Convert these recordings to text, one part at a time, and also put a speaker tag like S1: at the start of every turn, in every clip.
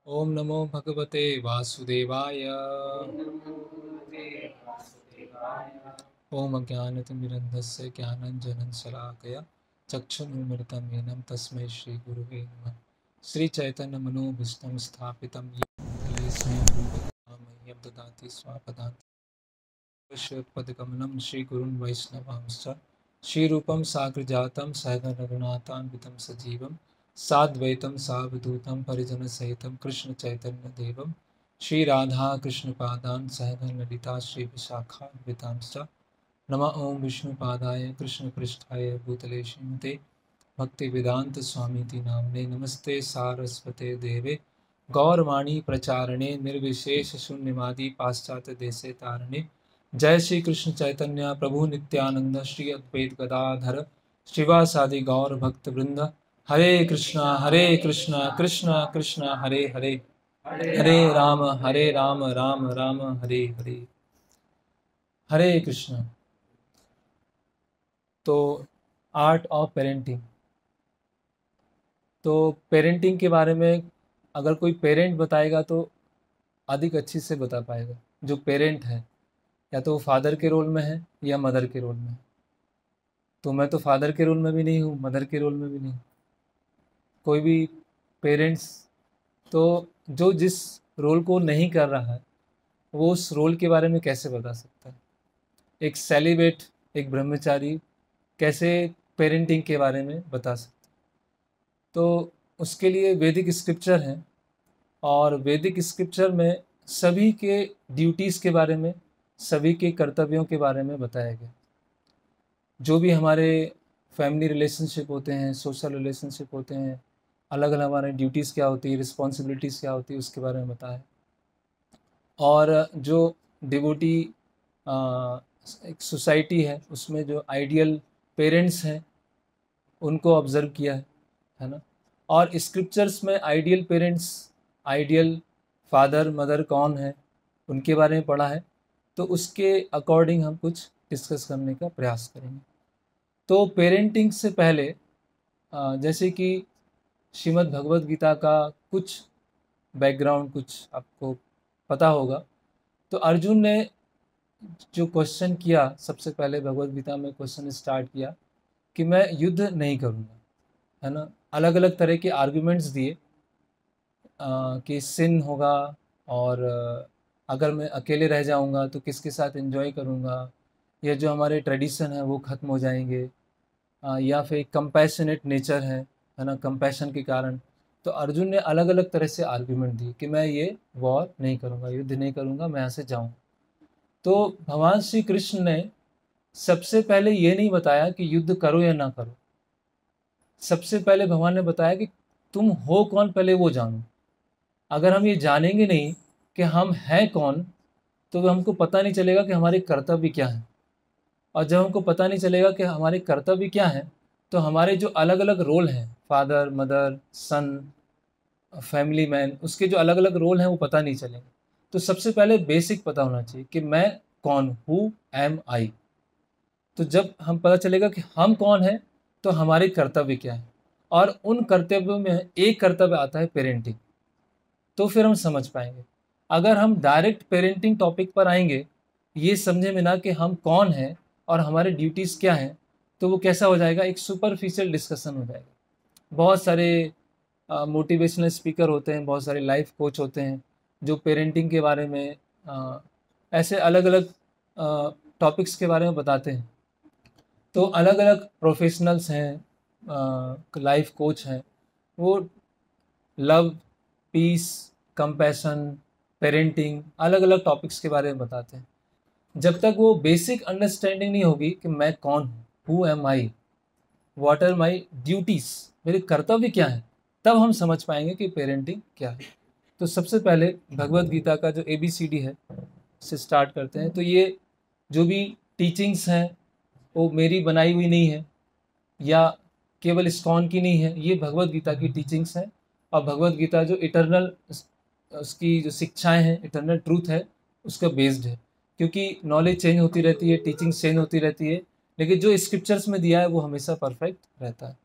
S1: ओम नमो भगवते वासुदेवाय। ओम अज्ञानतिमिरन्धस्य ज्ञानञ्जनं शलाकया चक्षुरुन्मिलितं येन तस्मै श्रीगुरुवे नमः। श्रीचैतन्यमनोभीष्टं स्थापितं येन भूतले स्वयं रूपं मह्यं ददाति स्वापदान्तिकं श्रीगुरुन् वैष्णवांश्च श्रीरूपं साग्रजातं सहगणरघुनाथान्वितं सजीवं साद्वैतं सावधूतं परिजनसहितं कृष्णचैतन्यदेवं श्रीराधाकृष्णपादान् सहगणललिता श्रीविशाखान्वितांश्च नमः ओं विष्णुपादाय कृष्णपृष्ठाय भूतले श्रीमते भक्तिवेदांत स्वामीति नाम्ने नमस्ते सारस्वते देवे गौरवाणी प्रचारणे निर्विशेष शून्यवादी पाश्चात्य देशे तारणे जय श्री कृष्ण चैतन्य प्रभु नित्यानंद श्री अद्वैत गदाधर श्रीवासादि गौर भक्त वृंद हरे कृष्णा कृष्ण कृष्ण हरे हरे हरे राम राम राम हरे हरे। हरे कृष्ण। तो आर्ट ऑफ पेरेंटिंग। तो पेरेंटिंग के बारे में अगर कोई पेरेंट बताएगा तो अधिक अच्छी से बता पाएगा। जो पेरेंट है या तो वो फादर के रोल में है या मदर के रोल में है। तो मैं तो फादर के रोल में भी नहीं हूँ, मदर के रोल में भी नहीं। कोई भी पेरेंट्स तो जो जिस रोल को नहीं कर रहा है वो उस रोल के बारे में कैसे बता सकता है। एक सेलिब्रेट, एक ब्रह्मचारी कैसे पेरेंटिंग के बारे में बता सकता है। तो उसके लिए वैदिक स्क्रिप्चर हैं और वैदिक स्क्रिप्चर में सभी के ड्यूटीज़ के बारे में, सभी के कर्तव्यों के बारे में बताया गया। जो भी हमारे फैमिली रिलेशनशिप होते हैं, सोशल रिलेशनशिप होते हैं, अलग अलग हमारे ड्यूटीज़ क्या होती है, रिस्पॉन्सिबिलिटीज़ क्या होती है, उसके बारे में बताया। और जो डिवोटी एक सोसाइटी है उसमें जो आइडियल पेरेंट्स हैं उनको ऑब्ज़र्व किया है ना। और स्क्रिप्चर्स में ideal parents, ideal father mother कौन है उनके बारे में पढ़ा है। तो उसके अकॉर्डिंग हम कुछ डिस्कस करने का प्रयास करेंगे। तो पेरेंटिंग से पहले जैसे कि श्रीमद् भगवद गीता का कुछ बैकग्राउंड कुछ आपको पता होगा। तो अर्जुन ने जो क्वेश्चन किया, सबसे पहले भगवद गीता में क्वेश्चन स्टार्ट किया कि मैं युद्ध नहीं करूँगा, है ना। अलग अलग तरह के आर्गुमेंट्स दिए कि सिन होगा और अगर मैं अकेले रह जाऊंगा तो किसके साथ एंजॉय करूंगा, या जो हमारे ट्रेडिशन है वो ख़त्म हो जाएंगे, या फिर कंपैशनेट नेचर है ना, कंपैशन के कारण। तो अर्जुन ने अलग अलग तरह से आर्गुमेंट दिए कि मैं ये वॉर नहीं करूंगा, युद्ध नहीं करूंगा, मैं यहाँ से जाऊँ। तो भगवान श्री कृष्ण ने सबसे पहले ये नहीं बताया कि युद्ध करो या ना करो। सबसे पहले भगवान ने बताया कि तुम हो कौन, पहले वो जानो। अगर हम ये जानेंगे नहीं कि हम हैं कौन तो हमको पता नहीं चलेगा कि हमारे कर्तव्य क्या हैं। और जब हमको पता नहीं चलेगा कि हमारे कर्तव्य क्या हैं तो हमारे जो अलग अलग रोल हैं, फादर मदर सन फैमिली मैन, उसके जो अलग अलग रोल हैं वो पता नहीं चलेंगे। तो सबसे पहले बेसिक पता होना चाहिए कि मैं कौन, हु एम आई। तो जब हम पता चलेगा कि हम कौन हैं तो हमारे कर्तव्य क्या है, और उन कर्तव्यों में एक कर्तव्य आता है पेरेंटिंग। तो फिर हम समझ पाएंगे। अगर हम डायरेक्ट पेरेंटिंग टॉपिक पर आएंगे ये समझे में ना कि हम कौन हैं और हमारे ड्यूटीज़ क्या हैं, तो वो कैसा हो जाएगा, एक सुपरफिशियल डिस्कशन हो जाएगा। बहुत सारे मोटिवेशनल स्पीकर होते हैं, बहुत सारे लाइफ कोच होते हैं जो पेरेंटिंग के बारे में ऐसे अलग अलग टॉपिक्स के बारे में बताते हैं। तो अलग अलग प्रोफेशनल्स हैं, लाइफ कोच हैं, वो लव, पीस, कंपैशन, पेरेंटिंग, अलग अलग टॉपिक्स के बारे में बताते हैं। जब तक वो बेसिक अंडरस्टैंडिंग नहीं होगी कि मैं कौन हूँ, who am I, what are my duties, मेरे कर्तव्य क्या हैं, तब हम समझ पाएंगे कि पेरेंटिंग क्या है। तो सबसे पहले भगवद गीता का जो ABCD है से स्टार्ट करते हैं। तो ये जो भी टीचिंग्स हैं वो मेरी बनाई हुई नहीं है या केवल इस्कॉन की नहीं है, ये भगवद गीता की टीचिंग्स हैं। और भगवद गीता जो इटर्नल, उसकी जो शिक्षाएं हैं, इटर्नल ट्रूथ है, उसका बेस्ड है। क्योंकि नॉलेज चेंज होती रहती है, टीचिंग्स चेंज होती रहती है, लेकिन जो स्क्रिप्चर्स में दिया है वो हमेशा परफेक्ट रहता है।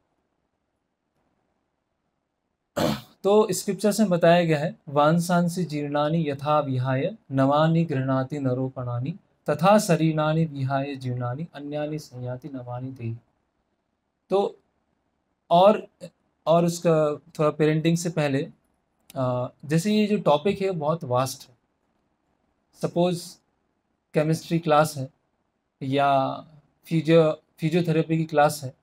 S1: तो स्क्रिप्चर्स में बताया गया है, वांसांसि जीर्णानि यथा विहाय नवानि गृह्णाति नरोपणानि तथा शरीरानि विहाय जीर्णानि अन्यानि संयाति नवानि देहि। तो और और उसका थोड़ा पेरेंटिंग से पहले जैसे ये जो टॉपिक है बहुत वास्ट है। सपोज केमिस्ट्री क्लास है या फिजियोथेरेपी की क्लास है,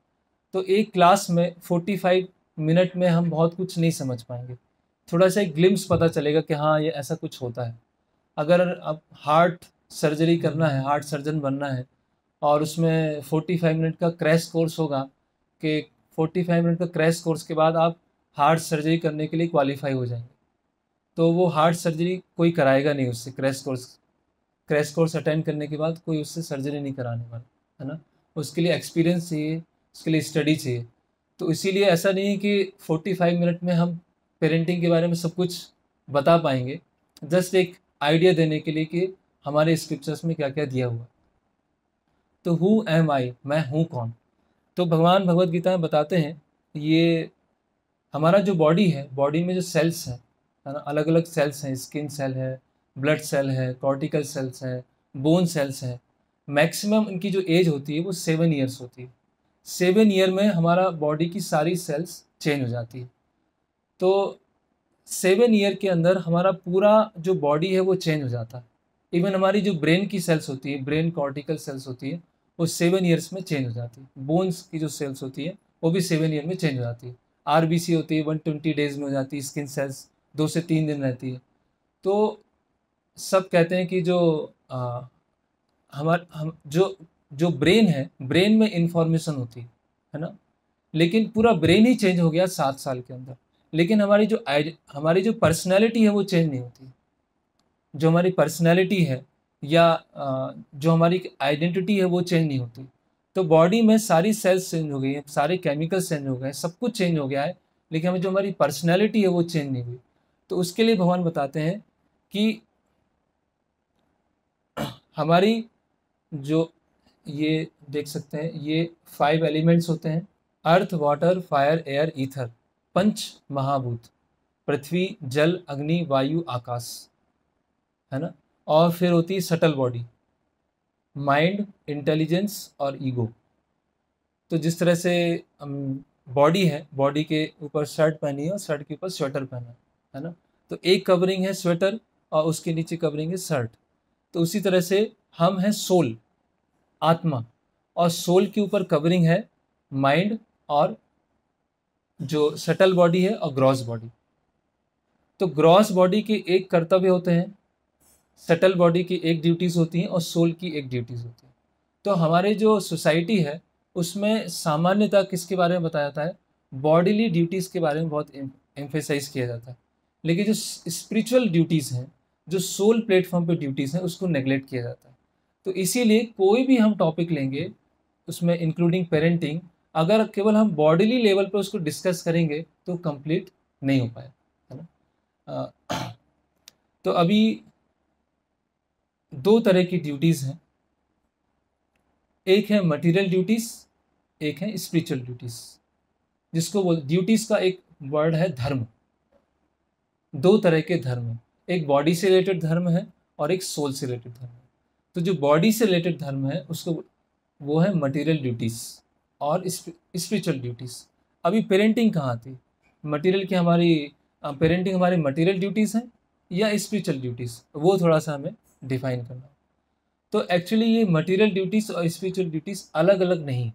S1: तो एक क्लास में 45 मिनट में हम बहुत कुछ नहीं समझ पाएंगे। थोड़ा सा एक ग्लिम्स पता चलेगा कि हाँ ये ऐसा कुछ होता है। अगर अब हार्ट सर्जरी करना है, हार्ट सर्जन बनना है, और उसमें 45 मिनट का क्रैश कोर्स होगा कि 45 मिनट का क्रैश कोर्स के बाद आप हार्ट सर्जरी करने के लिए क्वालिफाई हो जाएंगे, तो वो हार्ट सर्जरी कोई कराएगा नहीं उससे। क्रैश कोर्स अटेंड करने के बाद कोई उससे सर्जरी नहीं कराने वाला, है ना। उसके लिए एक्सपीरियंस चाहिए, उसके लिए स्टडी चाहिए। तो इसीलिए ऐसा नहीं है कि 45 मिनट में हम पेरेंटिंग के बारे में सब कुछ बता पाएंगे। जस्ट एक आइडिया देने के लिए कि हमारे स्क्रिप्चर्स में क्या क्या दिया हुआ। तो हु एम आई, मैं हूँ कौन। तो भगवान भगवत गीता में बताते हैं, ये हमारा जो बॉडी है, बॉडी में जो सेल्स हैं, है ना, अलग अलग सेल्स हैं। स्किन सेल है, ब्लड सेल है, कॉर्टिकल सेल्स है, बोन सेल्स है। मैक्सिमम इनकी जो एज होती है वो 7 ईयर्स होती है। 7 ईयर में हमारा बॉडी की सारी सेल्स चेंज हो जाती है। तो 7 ईयर के अंदर हमारा पूरा जो बॉडी है वो चेंज हो जाता है। इवन हमारी जो ब्रेन की सेल्स होती है, ब्रेन कॉर्टिकल सेल्स होती है, वो 7 ईयर्स में चेंज हो जाती है। बोन्स की जो सेल्स होती है वो भी 7 ईयर में चेंज हो जाती है। आरबीसी होती है 120 डेज में हो जाती है। स्किन सेल्स 2 से 3 दिन रहती है। तो सब कहते हैं कि जो हम जो ब्रेन है, ब्रेन में इंफॉर्मेशन होती है ना, लेकिन पूरा ब्रेन ही चेंज हो गया 7 साल के अंदर। लेकिन हमारी जो पर्सनैलिटी है वो चेंज नहीं होती। जो हमारी पर्सनैलिटी है या जो हमारी आइडेंटिटी है वो चेंज नहीं होती। तो बॉडी में सारी सेल्स चेंज हो गई हैं, सारे केमिकल्स चेंज हो गए हैं, सब कुछ चेंज हो गया है, लेकिन हमें जो हमारी पर्सनैलिटी है वो चेंज नहीं हुई। तो उसके लिए भगवान बताते हैं कि हमारी जो, ये देख सकते हैं, ये 5 एलिमेंट्स होते हैं, अर्थ, वाटर, फायर, एयर, ईथर, पंच महाभूत, पृथ्वी, जल, अग्नि, वायु, आकाश, है ना। और फिर होती है सटल बॉडी, माइंड, इंटेलिजेंस और ईगो। तो जिस तरह से बॉडी है, बॉडी के ऊपर शर्ट पहनी है और शर्ट के ऊपर स्वेटर पहना है ना, तो एक कवरिंग है स्वेटर और उसके नीचे कवरिंग है शर्ट। तो उसी तरह से हम हैं सोल, आत्मा, और सोल के ऊपर कवरिंग है माइंड और जो सटल बॉडी है और ग्रॉस बॉडी। तो ग्रॉस बॉडी के एक कर्तव्य होते हैं, सटल बॉडी की एक ड्यूटीज़ होती हैं और सोल की एक ड्यूटीज़ होती है। तो हमारे जो सोसाइटी है उसमें सामान्यतः किसके बारे में बताया जाता है, बॉडीली ड्यूटीज़ के बारे में बहुत एम्फेसाइज किया जाता है। लेकिन जो स्पिरिचुअल ड्यूटीज़ हैं, जो सोल प्लेटफॉर्म पे ड्यूटीज़ हैं, उसको नेगलेक्ट किया जाता है। तो इसीलिए कोई भी हम टॉपिक लेंगे उसमें इंक्लूडिंग पेरेंटिंग, अगर केवल हम बॉडीली लेवल पर उसको डिस्कस करेंगे तो कंप्लीट नहीं हो पाए, है ना। तो अभी 2 तरह की ड्यूटीज़ हैं, एक है मटेरियल ड्यूटीज़, एक है स्पिरिचुअल ड्यूटीज़। जिसको बोल, ड्यूटीज़ का एक वर्ड है धर्म। 2 तरह के धर्म हैं, एक बॉडी से रिलेटेड धर्म है और एक सोल से रिलेटेड धर्म है। तो जो बॉडी से रिलेटेड धर्म है उसको, वो है मटेरियल ड्यूटीज़ और स्पिरिचुअल ड्यूटीज़। अभी पेरेंटिंग कहाँ आती, मटेरियल की हमारी पेरेंटिंग हमारी मटेरियल ड्यूटीज़ हैं या स्पिरिचुअल ड्यूटीज़, वो थोड़ा सा हमें डिफाइन करना। तो एक्चुअली ये मटेरियल ड्यूटीज़ और स्पिरिचुअल ड्यूटीज़ अलग अलग नहीं।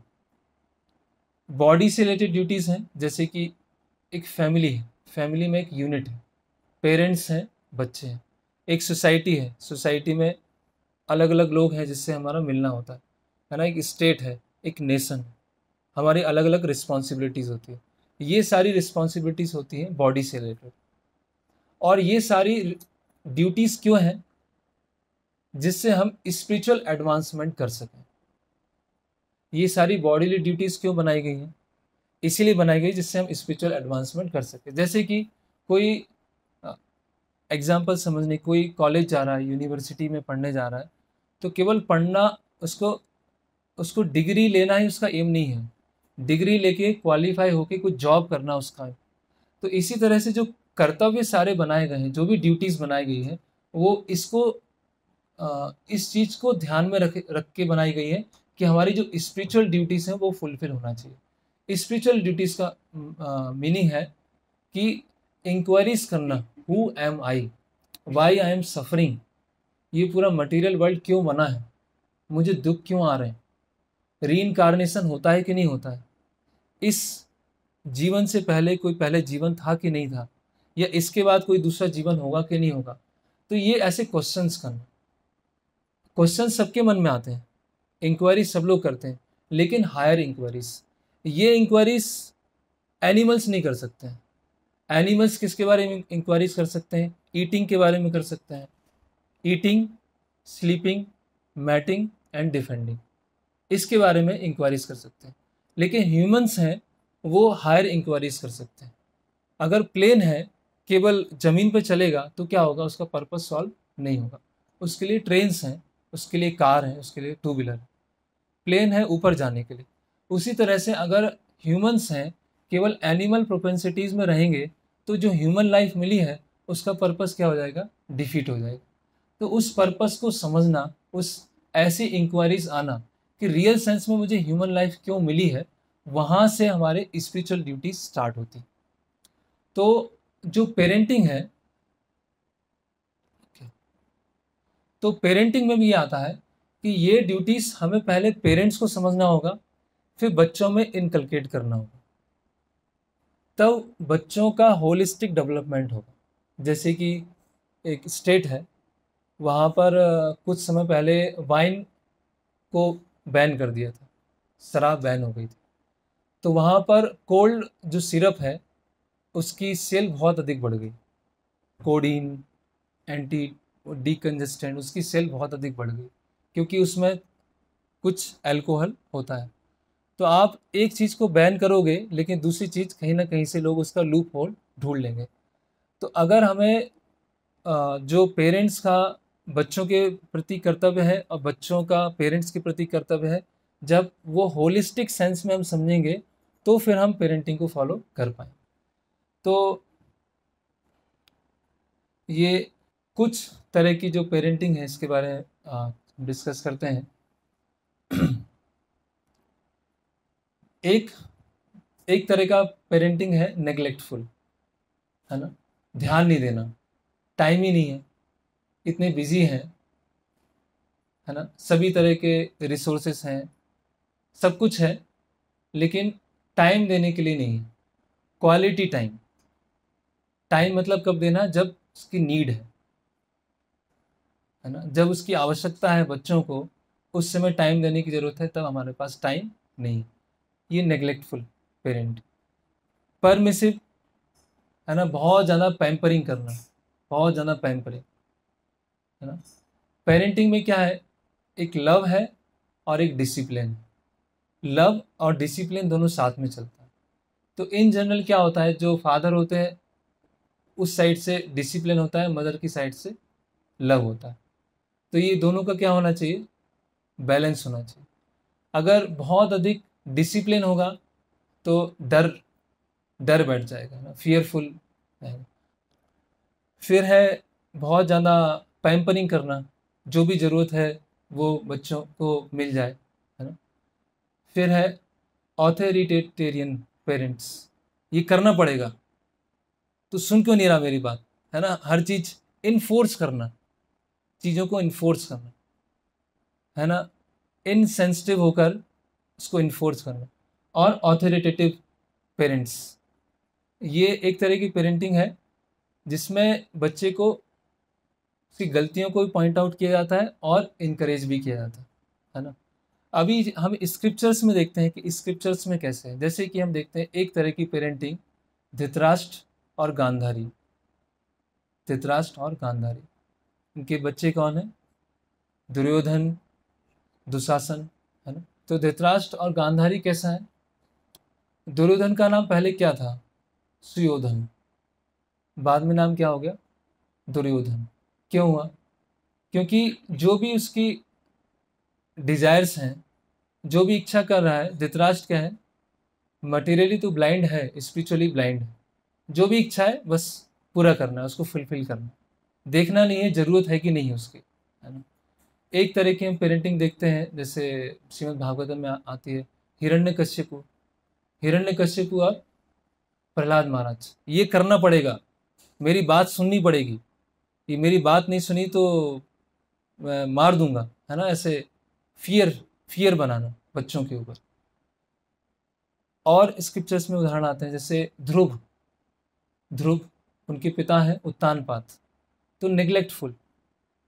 S1: बॉडी से रिलेटेड ड्यूटीज़ हैं, जैसे कि एक फैमिली है, फैमिली में एक यूनिट है, पेरेंट्स हैं, बच्चे हैं। एक सोसाइटी है, सोसाइटी में अलग अलग लोग हैं जिससे हमारा मिलना होता है ना। एक स्टेट है, एक नेशन है, हमारी अलग अलग रिस्पॉन्सिबिलिटीज़ होती है। ये सारी रिस्पॉन्सिबिलिटीज़ होती हैं बॉडी से रिलेटेड। और ये सारी ड्यूटीज़ क्यों हैं, जिससे हम स्पिरिचुअल एडवांसमेंट कर सकें। ये सारी बॉडीली ड्यूटीज़ क्यों बनाई गई हैं, इसीलिए बनाई गई जिससे हम स्पिरिचुअल एडवांसमेंट कर सकें। जैसे कि कोई एग्जाम्पल समझने, कोई कॉलेज जा रहा है, यूनिवर्सिटी में पढ़ने जा रहा है, तो केवल पढ़ना, उसको डिग्री लेना ही उसका एम नहीं है। डिग्री लेके क्वालिफाई होके कुछ जॉब करना उसका है। तो इसी तरह से जो कर्तव्य सारे बनाए गए हैं, जो भी ड्यूटीज़ बनाई गई हैं, वो इस चीज़ को ध्यान में रख के बनाई गई है कि हमारी जो स्पिरिचुअल ड्यूटीज़ हैं वो फुलफिल होना चाहिए। स्पिरिचुअल ड्यूटीज़ का मीनिंग है कि इंक्वायरीज करना, who am I, why I am suffering, ये पूरा मटेरियल वर्ल्ड क्यों बना है, मुझे दुख क्यों आ रहे हैं, रीइंकार्नेशन होता है कि नहीं होता है, इस जीवन से पहले कोई पहले जीवन था कि नहीं था, या इसके बाद कोई दूसरा जीवन होगा कि नहीं होगा। तो ये ऐसे क्वेश्चंस करना, क्वेश्चन सबके मन में आते हैं, इंक्वायरी सब लोग करते हैं, लेकिन हायर इंक्वायरीज, ये इंक्वायरीज एनिमल्स नहीं कर सकते हैं। एनिमल्स किसके बारे में इंक्वायरीज कर सकते हैं? ईटिंग के बारे में कर सकते हैं, eating, sleeping, mating and defending, इसके बारे में इंक्वायरीज कर सकते हैं। लेकिन ह्यूमंस हैं, वो हायर इंक्वायरीज कर सकते हैं। अगर प्लेन है, केवल ज़मीन पे चलेगा तो क्या होगा, उसका पर्पस सॉल्व नहीं होगा। उसके लिए ट्रेन्स हैं, उसके लिए कार है, उसके लिए टू व्हीलर, प्लेन है ऊपर जाने के लिए। उसी तरह से अगर ह्यूमंस हैं, केवल एनिमल प्रोपेंसिटीज़ में रहेंगे, तो जो ह्यूमन लाइफ मिली है उसका पर्पस क्या हो जाएगा, डिफीट हो जाएगा। तो उस पर्पस को समझना, उस ऐसी इंक्वायरीज आना कि रियल सेंस में मुझे ह्यूमन लाइफ क्यों मिली है, वहाँ से हमारे स्पिरिचुअल ड्यूटीज स्टार्ट होती। तो जो पेरेंटिंग है, तो पेरेंटिंग में भी ये आता है कि ये ड्यूटीज़ हमें पहले पेरेंट्स को समझना होगा, फिर बच्चों में इनकलकेट करना होगा, तब बच्चों का होलिस्टिक डेवलपमेंट होगा। जैसे कि एक स्टेट है, वहाँ पर कुछ समय पहले वाइन को बैन कर दिया था, शराब बैन हो गई थी। तो वहाँ पर कोल्ड जो सिरप है उसकी सेल बहुत अधिक बढ़ गई, कोडीन, एंटी डीकंजेस्टेंट, उसकी सेल बहुत अधिक बढ़ गई, क्योंकि उसमें कुछ अल्कोहल होता है। तो आप एक चीज़ को बैन करोगे, लेकिन दूसरी चीज़ कहीं ना कहीं से लोग उसका लूप होल ढूंढ लेंगे। तो अगर हमें जो पेरेंट्स का बच्चों के प्रति कर्तव्य है और बच्चों का पेरेंट्स के प्रति कर्तव्य है, जब वो होलिस्टिक सेंस में हम समझेंगे तो फिर हम पेरेंटिंग को फॉलो कर पाएँ। तो ये कुछ तरह की जो पेरेंटिंग है इसके बारे में डिस्कस करते हैं। एक एक तरह का पेरेंटिंग है नेग्लेक्टफुल, है ना, ध्यान नहीं देना, टाइम ही नहीं है, इतने बिजी हैं, है ना, सभी तरह के रिसोर्सेस हैं, सब कुछ है, लेकिन टाइम देने के लिए नहीं है। क्वालिटी टाइम, टाइम मतलब कब देना, जब उसकी नीड है ना, जब उसकी आवश्यकता है बच्चों को, उस समय टाइम देने की ज़रूरत है, तब हमारे पास टाइम नहीं। ये नेग्लेक्टफुल पेरेंट। परमिसिव, है ना, बहुत ज़्यादा पैम्परिंग करना, बहुत ज़्यादा पैम्परिंग, है ना। पेरेंटिंग में क्या है, एक लव है और एक डिसिप्लिन। लव और डिसिप्लिन दोनों साथ में चलता है। तो इन जनरल क्या होता है, जो फादर होते हैं उस साइड से डिसिप्लिन होता है, मदर की साइड से लव होता है। तो ये दोनों का क्या होना चाहिए, बैलेंस होना चाहिए। अगर बहुत अधिक डिसिप्लिन होगा तो डर डर बैठ जाएगा ना, फियरफुल रहेगा। फिर है बहुत ज़्यादा पैम्परिंग करना, जो भी ज़रूरत है वो बच्चों को मिल जाए, है ना। फिर है ऑथोरिटेरियन पेरेंट्स, ये करना पड़ेगा, तो सुन क्यों नहीं रहा मेरी बात, है ना, हर चीज़ इन्फोर्स करना, चीज़ों को इन्फोर्स करना, है ना, इनसेंसिटिव होकर उसको इन्फोर्स करना। और ऑथोरिटेटिव पेरेंट्स, ये एक तरह की पेरेंटिंग है जिसमें बच्चे को उसकी गलतियों को भी पॉइंट आउट किया जाता है और इनकरेज भी किया जाता है ना। अभी हम स्क्रिप्चर्स में देखते हैं कि स्क्रिप्चर्स में कैसे है। जैसे कि हम देखते हैं एक तरह की पेरेंटिंग, धृतराष्ट्र और गांधारी। धृतराष्ट्र और गांधारी, इनके बच्चे कौन है, दुर्योधन, दुशासन, है ना। तो धृतराष्ट्र और गांधारी कैसा है, दुर्योधन का नाम पहले क्या था, सुयोधन, बाद में नाम क्या हो गया, दुर्योधन। क्यों हुआ, क्योंकि जो भी उसकी डिजायर्स हैं, जो भी इच्छा कर रहा है, धृतराष्ट्र क्या है, मटेरियली तो ब्लाइंड है, स्पिरिचुअली ब्लाइंड है, जो भी इच्छा है बस पूरा करना है, उसको फुलफिल करना है, देखना नहीं है ज़रूरत है कि नहीं है उसकी, है ना। एक तरह की हम पेरेंटिंग देखते हैं, जैसे श्रीमद् भागवतम में आती है हिरण्यकश्यपु। हिरण्यकश्यपु और प्रहलाद महाराज, ये करना पड़ेगा, मेरी बात सुननी पड़ेगी, ये मेरी बात नहीं सुनी तो मैं मार दूंगा, है ना। ऐसे फियर फियर बनाना बच्चों के ऊपर। और स्क्रिप्चर्स में उदाहरण आते हैं, जैसे ध्रुव। ध्रुव, उनके पिता हैं उत्तानपाद, तो नेग्लेक्टफुल।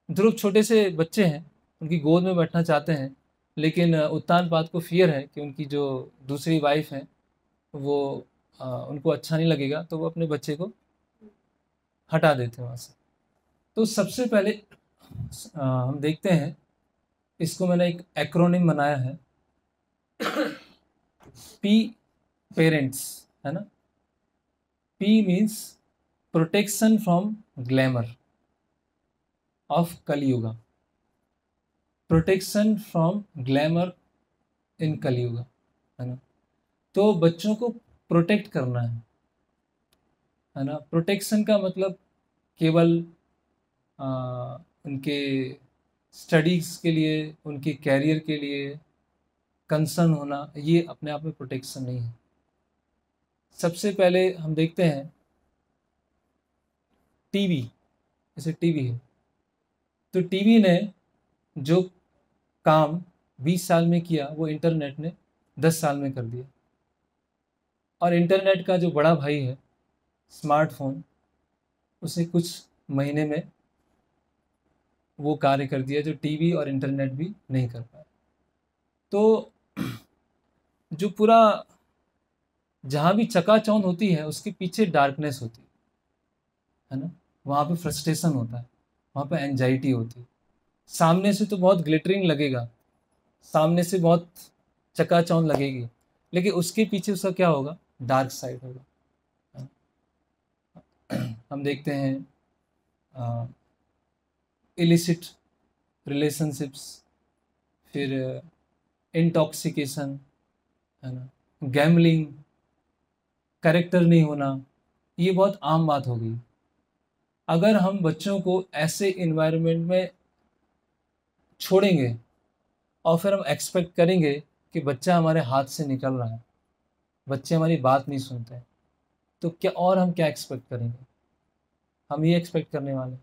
S1: ध्रुव छोटे से बच्चे हैं, उनकी गोद में बैठना चाहते हैं, लेकिन उत्तानपाद को फियर है कि उनकी जो दूसरी वाइफ है वो उनको अच्छा नहीं लगेगा, तो वो अपने बच्चे को हटा देते हैं वहाँ से। तो सबसे पहले हम देखते हैं, इसको मैंने एक एक्रोनिम बनाया है, पी पेरेंट्स, है ना। P means protection from glamour of Kaliyuga, protection from glamour in Kaliyuga, है ना। तो बच्चों को प्रोटेक्ट करना है ना। प्रोटेक्शन का मतलब केवल उनके स्टडीज़ के लिए, उनके कैरियर के लिए कंसर्न होना, ये अपने आप में प्रोटेक्शन नहीं है। सबसे पहले हम देखते हैं टीवी, जैसे टीवी है, तो टीवी ने जो काम 20 साल में किया वो इंटरनेट ने 10 साल में कर दिया। और इंटरनेट का जो बड़ा भाई है स्मार्टफोन, उसे कुछ महीने में वो कार्य कर दिया जो टीवी और इंटरनेट भी नहीं कर पाया। तो जो पूरा जहाँ भी चकाचौंध होती है उसके पीछे डार्कनेस होती है ना। वहाँ पे फ्रस्ट्रेशन होता है, वहाँ पे एंजाइटी होती है। सामने से तो बहुत ग्लिटरिंग लगेगा, सामने से बहुत चकाचौंध लगेगी, लेकिन उसके पीछे उसका क्या होगा, डार्क साइड होगा। हम देखते हैं इलिसिट रिलेशनशिप्स, फिर इंटॉक्सिकेशन, है ना, गैमलिंग, करेक्टर नहीं होना, ये बहुत आम बात हो गई। अगर हम बच्चों को ऐसे इन्वायरमेंट में छोड़ेंगे और फिर हम एक्सपेक्ट करेंगे कि बच्चा हमारे हाथ से निकल रहा है, बच्चे हमारी बात नहीं सुनते हैं, तो क्या, और हम क्या एक्सपेक्ट करेंगे। हम ये एक्सपेक्ट करने वाले,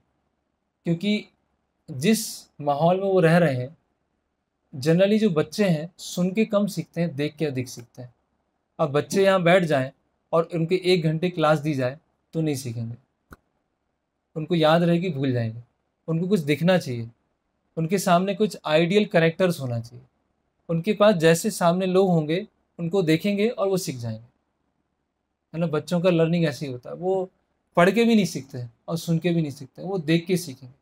S1: क्योंकि जिस माहौल में वो रह रहे हैं, जनरली जो बच्चे हैं सुन के कम सीखते हैं, देख के अधिक सीखते हैं। अब बच्चे यहाँ बैठ जाएं और उनके 1 घंटे क्लास दी जाए तो नहीं सीखेंगे, उनको याद रहेगी, भूल जाएंगे। उनको कुछ दिखना चाहिए, उनके सामने कुछ आइडियल कैरेक्टर्स होना चाहिए, उनके पास जैसे सामने लोग होंगे उनको देखेंगे और वो सीख जाएंगे, है ना। बच्चों का लर्निंग ऐसे ही होता है, वो पढ़ के भी नहीं सीखते और सुन के भी नहीं सीखते, वो देख के सीखेंगे।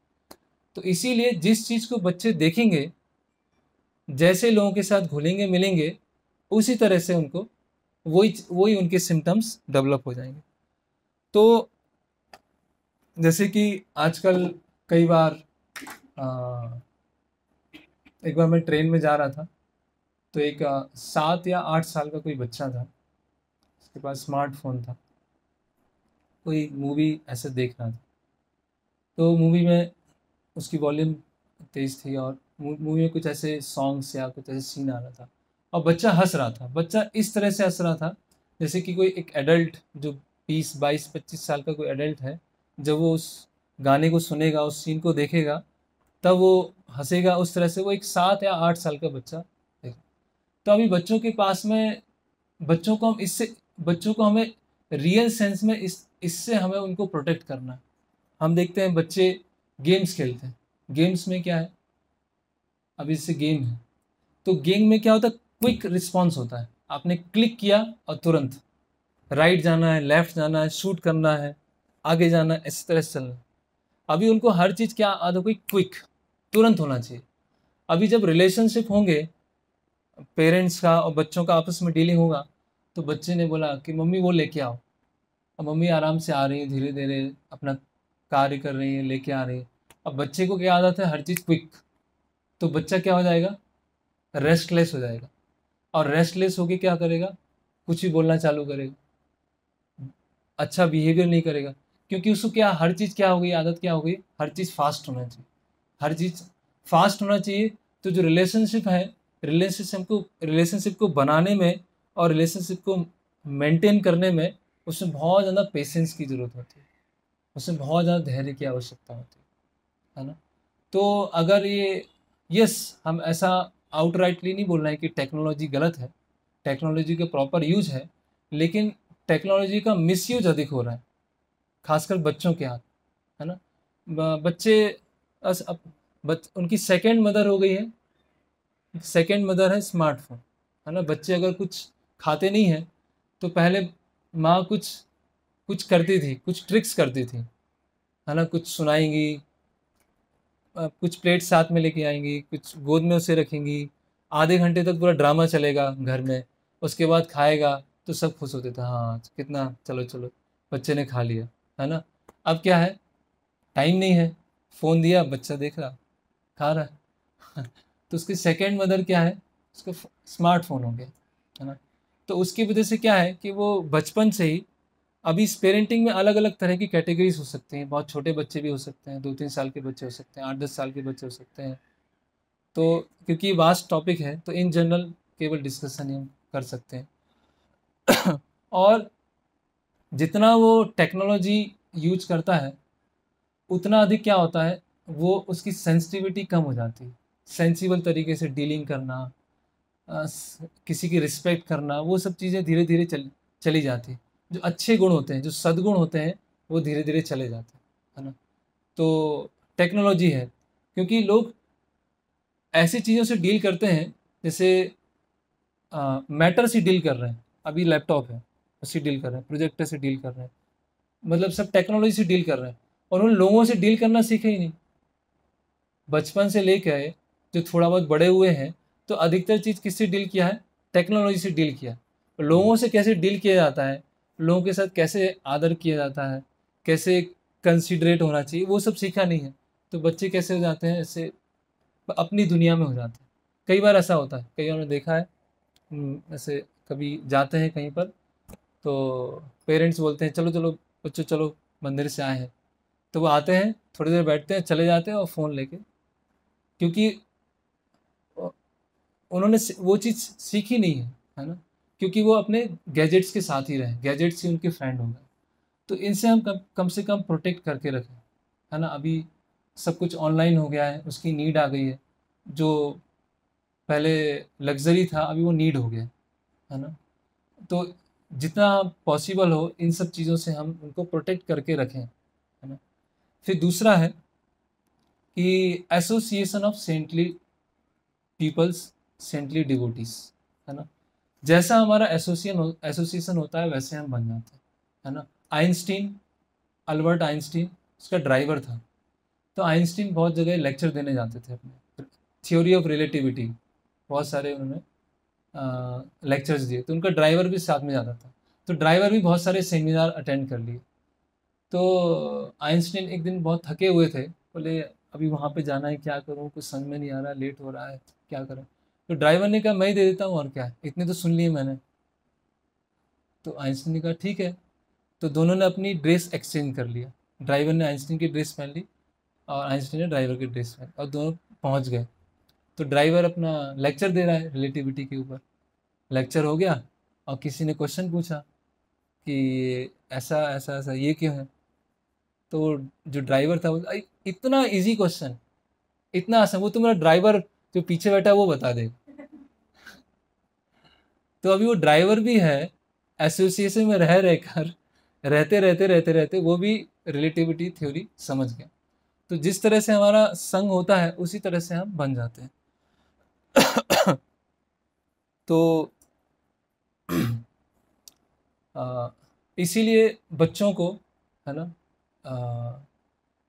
S1: तो इसीलिए जिस चीज़ को बच्चे देखेंगे, जैसे लोगों के साथ घुलेंगे मिलेंगे, उसी तरह से उनको वही वही उनके सिम्टम्स डेवलप हो जाएंगे। तो जैसे कि आजकल कई बार एक बार मैं ट्रेन में जा रहा था, तो एक 7 या 8 साल का कोई बच्चा था, उसके पास स्मार्टफोन था, कोई मूवी ऐसे देख रहा था। तो मूवी में उसकी वॉल्यूम तेज़ थी और मूवी में कुछ ऐसे सॉन्ग्स या कुछ ऐसे सीन आ रहा था, और बच्चा हंस रहा था। बच्चा इस तरह से हंस रहा था जैसे कि कोई एक एडल्ट जो 20, 22, 25 साल का कोई एडल्ट है, जब वो उस गाने को सुनेगा, उस सीन को देखेगा, तब वो हंसेगा उस तरह से। वो एक 7 या 8 साल का बच्चा है। तो अभी बच्चों के पास में, बच्चों को हमें रियल सेंस में इससे हमें उनको प्रोटेक्ट करना है। हम देखते हैं बच्चे गेम्स खेलते हैं, गेम्स में क्या है, अभी इससे गेम है, तो गेम में क्या होता है, क्विक रिस्पॉन्स होता है। आपने क्लिक किया और तुरंत राइट जाना है, लेफ्ट जाना है, शूट करना है, आगे जाना है, इस तरह से चलना है। अभी उनको हर चीज़ क्या आदत हुई, क्विक, तुरंत होना चाहिए। अभी जब रिलेशनशिप होंगे पेरेंट्स का और बच्चों का आपस में डीलिंग होगा, तो बच्चे ने बोला कि मम्मी वो लेके आओ, अब मम्मी आराम से आ रही है, धीरे धीरे अपना कार्य कर रही है, लेके आ रही है। अब बच्चे को क्या आदत है, हर चीज़ क्विक, तो बच्चा क्या हो जाएगा, रेस्टलेस हो जाएगा। और रेस्टलेस होके क्या करेगा, कुछ भी बोलना चालू करेगा। अच्छा बिहेवियर नहीं करेगा, क्योंकि उसको क्या, हर चीज़ क्या हो गई, आदत क्या हो गई, हर चीज़ फास्ट होना चाहिए, हर चीज़ फास्ट होना चाहिए। तो जो रिलेशनशिप है, रिलेशनशिप को बनाने में और रिलेशनशिप को मेंटेन करने में, उसमें बहुत ज़्यादा पेशेंस की ज़रूरत होती है, उसमें बहुत ज़्यादा धैर्य की आवश्यकता होती है ना। तो अगर ये, यस, हम ऐसा आउटराइटली नहीं बोल रहे हैं कि टेक्नोलॉजी गलत है, टेक्नोलॉजी का प्रॉपर यूज है, लेकिन टेक्नोलॉजी का मिसयूज अधिक हो रहा है, खासकर बच्चों के हाथ, है ना। बच्चे उनकी सेकंड मदर हो गई है, सेकंड मदर है स्मार्टफोन, है ना। बच्चे अगर कुछ खाते नहीं हैं तो पहले माँ कुछ कुछ करती थी, कुछ ट्रिक्स करती थी, है ना, कुछ सुनाएंगी, कुछ प्लेट साथ में लेके आएंगी, कुछ गोद में उसे रखेंगी, आधे घंटे तक पूरा ड्रामा चलेगा घर में, उसके बाद खाएगा तो सब खुश होते थे, हाँ कितना, चलो चलो बच्चे ने खा लिया, है ना। अब क्या है, टाइम नहीं है, फ़ोन दिया, बच्चा देख रहा, खा रहा है तो उसकी सेकेंड मदर क्या है, उसका स्मार्टफोन हो गया, है ना। तो उसकी वजह से क्या है कि वो बचपन से ही, अभी इस पेरेंटिंग में अलग अलग तरह की कैटेगरीज हो सकती हैं, बहुत छोटे बच्चे भी हो सकते हैं, 2-3 साल के बच्चे हो सकते हैं, 8-10 साल के बच्चे हो सकते हैं। तो क्योंकि वास्ट टॉपिक है तो इन जनरल केवल डिस्कशन ही हम कर सकते हैं और जितना वो टेक्नोलॉजी यूज करता है उतना अधिक क्या होता है, वो उसकी सेंसिटिविटी कम हो जाती है, सेंसिबल तरीके से डीलिंग करना, किसी की रिस्पेक्ट करना, वो सब चीज़ें धीरे धीरे चली जाती है। जो अच्छे गुण होते हैं, जो सद्गुण होते हैं, वो धीरे धीरे चले जाते हैं, है ना। तो टेक्नोलॉजी है, क्योंकि लोग ऐसी चीज़ों से डील करते हैं, जैसे मैटर से डील कर रहे हैं, अभी लैपटॉप है उससे डील कर रहे हैं, प्रोजेक्टर से डील कर रहे हैं, मतलब सब टेक्नोलॉजी से डील कर रहे हैं, और उन लोगों से डील करना सीखे ही नहीं। बचपन से लेकर जो थोड़ा बहुत बड़े हुए हैं, तो अधिकतर चीज़ किससे डील किया है, टेक्नोलॉजी से डील किया। लोगों से कैसे डील किया जाता है, लोगों के साथ कैसे आदर किया जाता है, कैसे कंसिडरेट होना चाहिए, वो सब सीखा नहीं है। तो बच्चे कैसे हो जाते हैं, ऐसे अपनी दुनिया में हो जाते हैं। कई बार ऐसा होता है, कई बार मैंने देखा है, ऐसे कभी जाते हैं कहीं पर, तो पेरेंट्स बोलते हैं चलो चलो बच्चों चलो, मंदिर से आए हैं, तो वो आते हैं, थोड़ी देर बैठते हैं, चले जाते हैं और फ़ोन लेके, क्योंकि उन्होंने वो चीज़ सीखी नहीं है ना, क्योंकि वो अपने गैजेट्स के साथ ही रहे, गैजेट्स ही उनके फ्रेंड हो गए। तो इनसे हम कम से कम प्रोटेक्ट करके रखें, है ना। अभी सब कुछ ऑनलाइन हो गया है, उसकी नीड आ गई है, जो पहले लग्जरी था अभी वो नीड हो गया, है ना। तो जितना पॉसिबल हो इन सब चीज़ों से हम उनको प्रोटेक्ट करके रखें, है ना। फिर दूसरा है कि association of saintly peoples, saintly devotees, है ना। जैसा हमारा एसोसिएशन होता है वैसे हम बन जाते हैं, है ना। आइंस्टीन, अल्बर्ट आइंस्टीन उसका ड्राइवर था। तो आइंस्टीन बहुत जगह लेक्चर देने जाते थे अपने, थ्योरी ऑफ रिलेटिविटी, बहुत सारे उन्होंने लेक्चर्स दिए, तो उनका ड्राइवर भी साथ में जाता था। तो ड्राइवर भी बहुत सारे सेमिनार अटेंड कर लिए। तो आइंस्टीन एक दिन बहुत थके हुए थे, बोले अभी वहाँ पे जाना है, क्या करूँ, कुछ समझ में नहीं आ रहा, लेट हो रहा है, क्या करें। तो ड्राइवर ने कहा मैं ही दे देता हूँ, और क्या है, इतने तो सुन लिए मैंने। तो आइंस्टीन ने कहा ठीक है। तो दोनों ने अपनी ड्रेस एक्सचेंज कर लिया, ड्राइवर ने आइंस्टीन की ड्रेस पहन ली और आइंस्टीन ने ड्राइवर की ड्रेस पहन, और दोनों पहुँच गए। तो ड्राइवर अपना लेक्चर दे रहा है रिलेटिविटी के ऊपर, लेक्चर हो गया, और किसी ने क्वेश्चन पूछा कि ऐसा ऐसा ऐसा ये क्यों है। तो जो ड्राइवर था वो, इतना इजी क्वेश्चन, इतना आसान, वो तुम्हारा ड्राइवर जो पीछे बैठा है वो बता दे। तो अभी वो ड्राइवर भी है, एसोसिएशन में रहकर, रहते वो भी रिलेटिविटी थ्योरी समझ गया। तो जिस तरह से हमारा संग होता है उसी तरह से हम बन जाते हैं तो इसीलिए बच्चों को, है ना,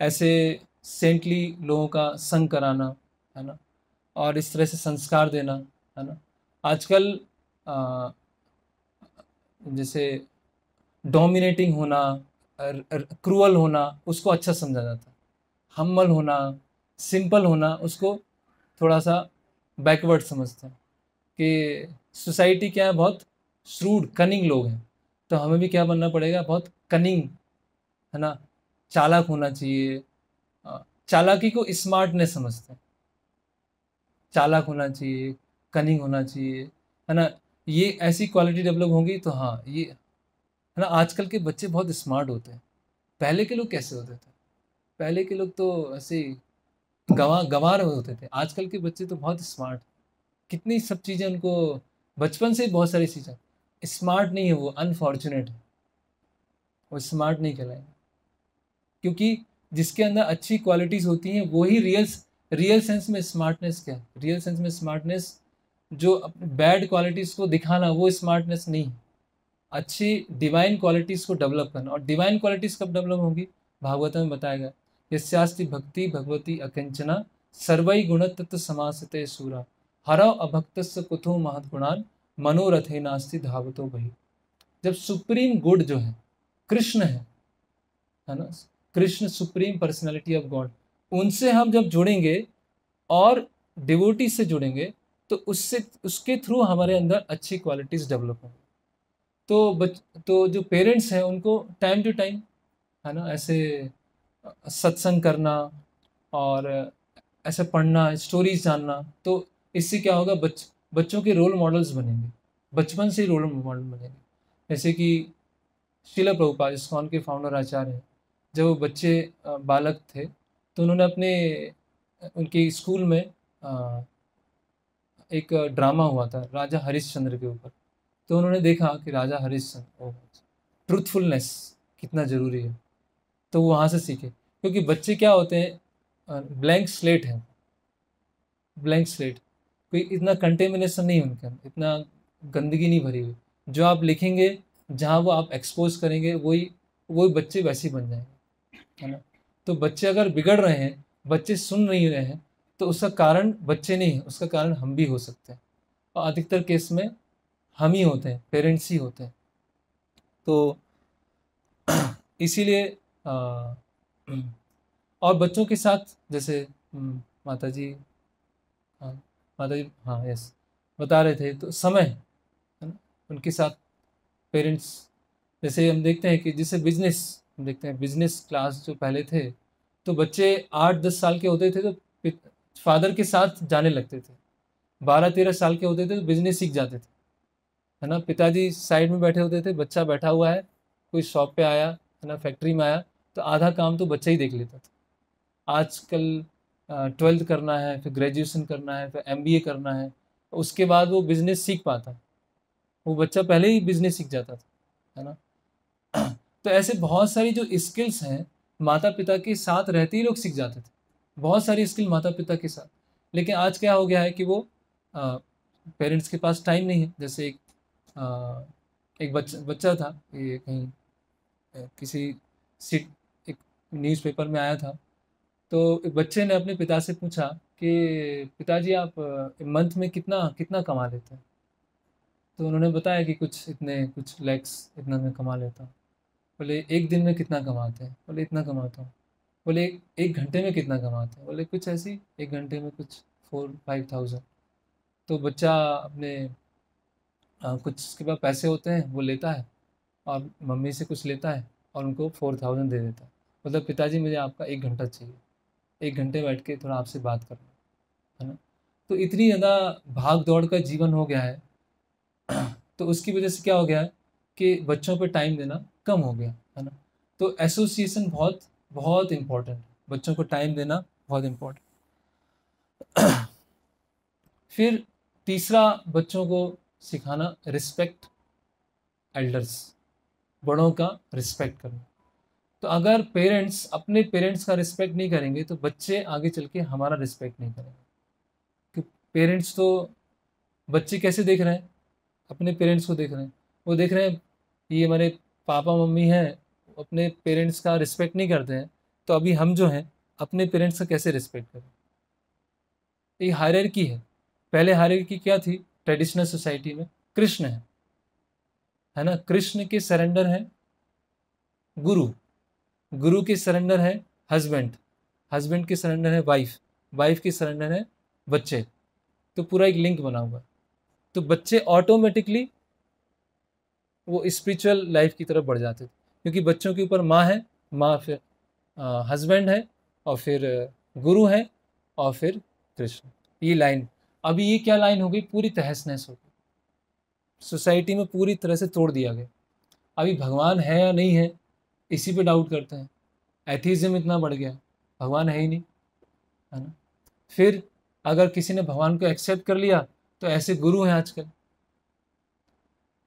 S1: ऐसे सेंटली लोगों का संग कराना, है ना, और इस तरह से संस्कार देना, है ना। आजकल जैसे डोमिनेटिंग होना, क्रूअल होना उसको अच्छा समझा जाता है, हम्बल होना, सिंपल होना उसको थोड़ा सा बैकवर्ड समझते हैं, कि सोसाइटी क्या है, बहुत श्रूड कनिंग लोग हैं, तो हमें भी क्या बनना पड़ेगा, बहुत कनिंग, है ना, चालाक होना चाहिए। चालाकी को स्मार्टनेस समझते हैं, चालाक होना चाहिए, कनिंग होना चाहिए, है ना। ये ऐसी क्वालिटी डेवलप होंगी तो हाँ ये, है ना। आजकल के बच्चे बहुत स्मार्ट होते हैं। पहले के लोग कैसे होते थे? पहले के लोग तो ऐसे ही गंवार होते थे। आजकल के बच्चे तो बहुत स्मार्ट, कितनी सब चीज़ें उनको बचपन से ही बहुत सारी चीज़ें। स्मार्ट नहीं है वो, अनफॉर्चुनेट है, वो स्मार्ट नहीं कहलाएंगे। क्योंकि जिसके अंदर अच्छी क्वालिटीज़ होती हैं वही रियल सेंस में स्मार्टनेस। क्या है रियल सेंस में स्मार्टनेस? जो बैड क्वालिटीज़ को दिखाना वो स्मार्टनेस नहीं है। अच्छी डिवाइन क्वालिटीज़ को डेवलप करना। और डिवाइन क्वालिटीज़ कब डेवलप होंगी? भागवत में बताया गया, यस्यास्ति भक्ति भगवती अकिंचना सर्वै गुण तत्व समासते सूरा हरौ अभक्तस्य कुतो महत्गुणान मनोरथे नास्ति धावतो भई। जब सुप्रीम गुड जो है कृष्ण है ना, Krishna supreme personality of God, उनसे हम जब जुड़ेंगे और डिवोटी से जुड़ेंगे तो उससे उसके थ्रू हमारे अंदर अच्छी क्वालिटीज डेवलप होंगी। तो जो पेरेंट्स हैं उनको टाइम टू टाइम, है ना, ऐसे सत्संग करना और ऐसे पढ़ना, स्टोरीज जानना, तो इससे क्या होगा, बच्चों के रोल मॉडल्स बनेंगे, बचपन से ही रोल मॉडल बनेंगे। जैसे कि शिला प्रभुपाद इस्कॉन के फाउंडर आचार्य हैं, जब वो बच्चे बालक थे तो उन्होंने अपने उनके स्कूल में एक ड्रामा हुआ था राजा हरिश्चंद्र के ऊपर। तो उन्होंने देखा कि राजा हरिश्चंद्र, ट्रूथफुलनेस कितना ज़रूरी है, तो वो वहाँ से सीखे। क्योंकि बच्चे क्या होते हैं, ब्लैंक स्लेट है, ब्लैंक स्लेट, कोई इतना कंटेमिनेशन नहीं है उनके अंदर, इतना गंदगी नहीं भरी हुई। जो आप लिखेंगे, जहाँ वो आप एक्सपोज करेंगे, वही वही बच्चे वैसे ही बन जाएंगे, है ना। तो बच्चे अगर बिगड़ रहे हैं, बच्चे सुन नहीं रहे हैं, तो उसका कारण बच्चे नहीं है, उसका कारण हम भी हो सकते हैं। और अधिकतर केस में हम ही होते हैं, पेरेंट्स ही होते हैं। तो इसीलिए और बच्चों के साथ जैसे माता जी, हाँ माता जी, हाँ यस, बता रहे थे, तो समय, है ना, उनके साथ पेरेंट्स, जैसे हम देखते हैं कि जैसे बिजनेस, हम देखते हैं बिजनेस क्लास जो पहले थे, तो बच्चे 8-10 साल के होते थे तो फादर के साथ जाने लगते थे, 12-13 साल के होते थे तो बिजनेस सीख जाते थे, है ना। पिताजी साइड में बैठे होते थे, बच्चा बैठा हुआ है, कोई शॉप पे आया, है ना, फैक्ट्री में आया, तो आधा काम तो बच्चा ही देख लेता था। आजकल 12th करना है, फिर ग्रेजुएशन करना है, फिर MBA करना है, उसके बाद वो बिजनेस सीख पाता है। वो बच्चा पहले ही बिजनेस सीख जाता था, है ना। तो ऐसे बहुत सारी जो स्किल्स हैं, माता पिता के साथ रहते ही लोग सीख जाते थे, बहुत सारी स्किल माता पिता के साथ। लेकिन आज क्या हो गया है कि वो पेरेंट्स के पास टाइम नहीं है। जैसे एक बच्चा था, ये कहीं किसी सीट, एक न्यूज़पेपर में आया था, तो एक बच्चे ने अपने पिता से पूछा कि पिताजी आप मंथ में कितना कितना कमा लेते हैं? तो उन्होंने बताया कि कुछ इतने, कुछ लैक्स इतना मैं कमा लेता हूँ। बोले एक दिन में कितना कमाते हैं? बोले इतना कमाता हूँ। बोले एक घंटे में कितना कमाते हैं? बोले कुछ ऐसी, एक घंटे में कुछ 4-5 थाउजेंड। तो बच्चा अपने कुछ उसके पास पैसे होते हैं वो लेता है, और मम्मी से कुछ लेता है और उनको 4,000 दे देता है। मतलब पिताजी मुझे आपका 1 घंटा चाहिए, 1 घंटे बैठ के थोड़ा आपसे बात करना, है ना। तो इतनी ज़्यादा भाग दौड़ का जीवन हो गया है, तो उसकी वजह से क्या हो गया है कि बच्चों पे टाइम देना कम हो गया, है ना। तो एसोसिएशन बहुत बहुत इम्पोर्टेंट है, बच्चों को टाइम देना बहुत इम्पोर्टेंट। फिर तीसरा, बच्चों को सिखाना रिस्पेक्ट एल्डर्स, बड़ों का रिस्पेक्ट करना। तो अगर पेरेंट्स अपने पेरेंट्स का रिस्पेक्ट नहीं करेंगे तो बच्चे आगे चल के हमारा रिस्पेक्ट नहीं करेंगे। कि पेरेंट्स तो, बच्चे कैसे देख रहे हैं, अपने पेरेंट्स को देख रहे हैं, वो देख रहे हैं ये हमारे पापा मम्मी हैं, अपने पेरेंट्स का रिस्पेक्ट नहीं करते हैं, तो अभी हम जो हैं अपने पेरेंट्स का कैसे रिस्पेक्ट करें। ये हायरार्की है। पहले हायरार्की क्या थी ट्रेडिशनल सोसाइटी में? कृष्ण है ना, कृष्ण के सरेंडर है गुरु, गुरु के सरेंडर है हस्बैंड, हस्बैंड के सरेंडर है वाइफ, वाइफ के सरेंडर है बच्चे। तो पूरा एक लिंक बना हुआ है। तो बच्चे ऑटोमेटिकली वो स्पिरिचुअल लाइफ की तरफ बढ़ जाते थे, क्योंकि बच्चों के ऊपर माँ है, माँ फिर हस्बैंड है, और फिर गुरु है, और फिर कृष्ण, ये लाइन। अभी ये क्या लाइन हो गई, पूरी तहस नहस हो गई, सोसाइटी में पूरी तरह से तोड़ दिया गया। अभी भगवान है या नहीं है, इसी पे डाउट करते हैं। एथीज़म इतना बढ़ गया, भगवान है ही नहीं, है ना। फिर अगर किसी ने भगवान को एक्सेप्ट कर लिया तो ऐसे गुरु हैं आजकल,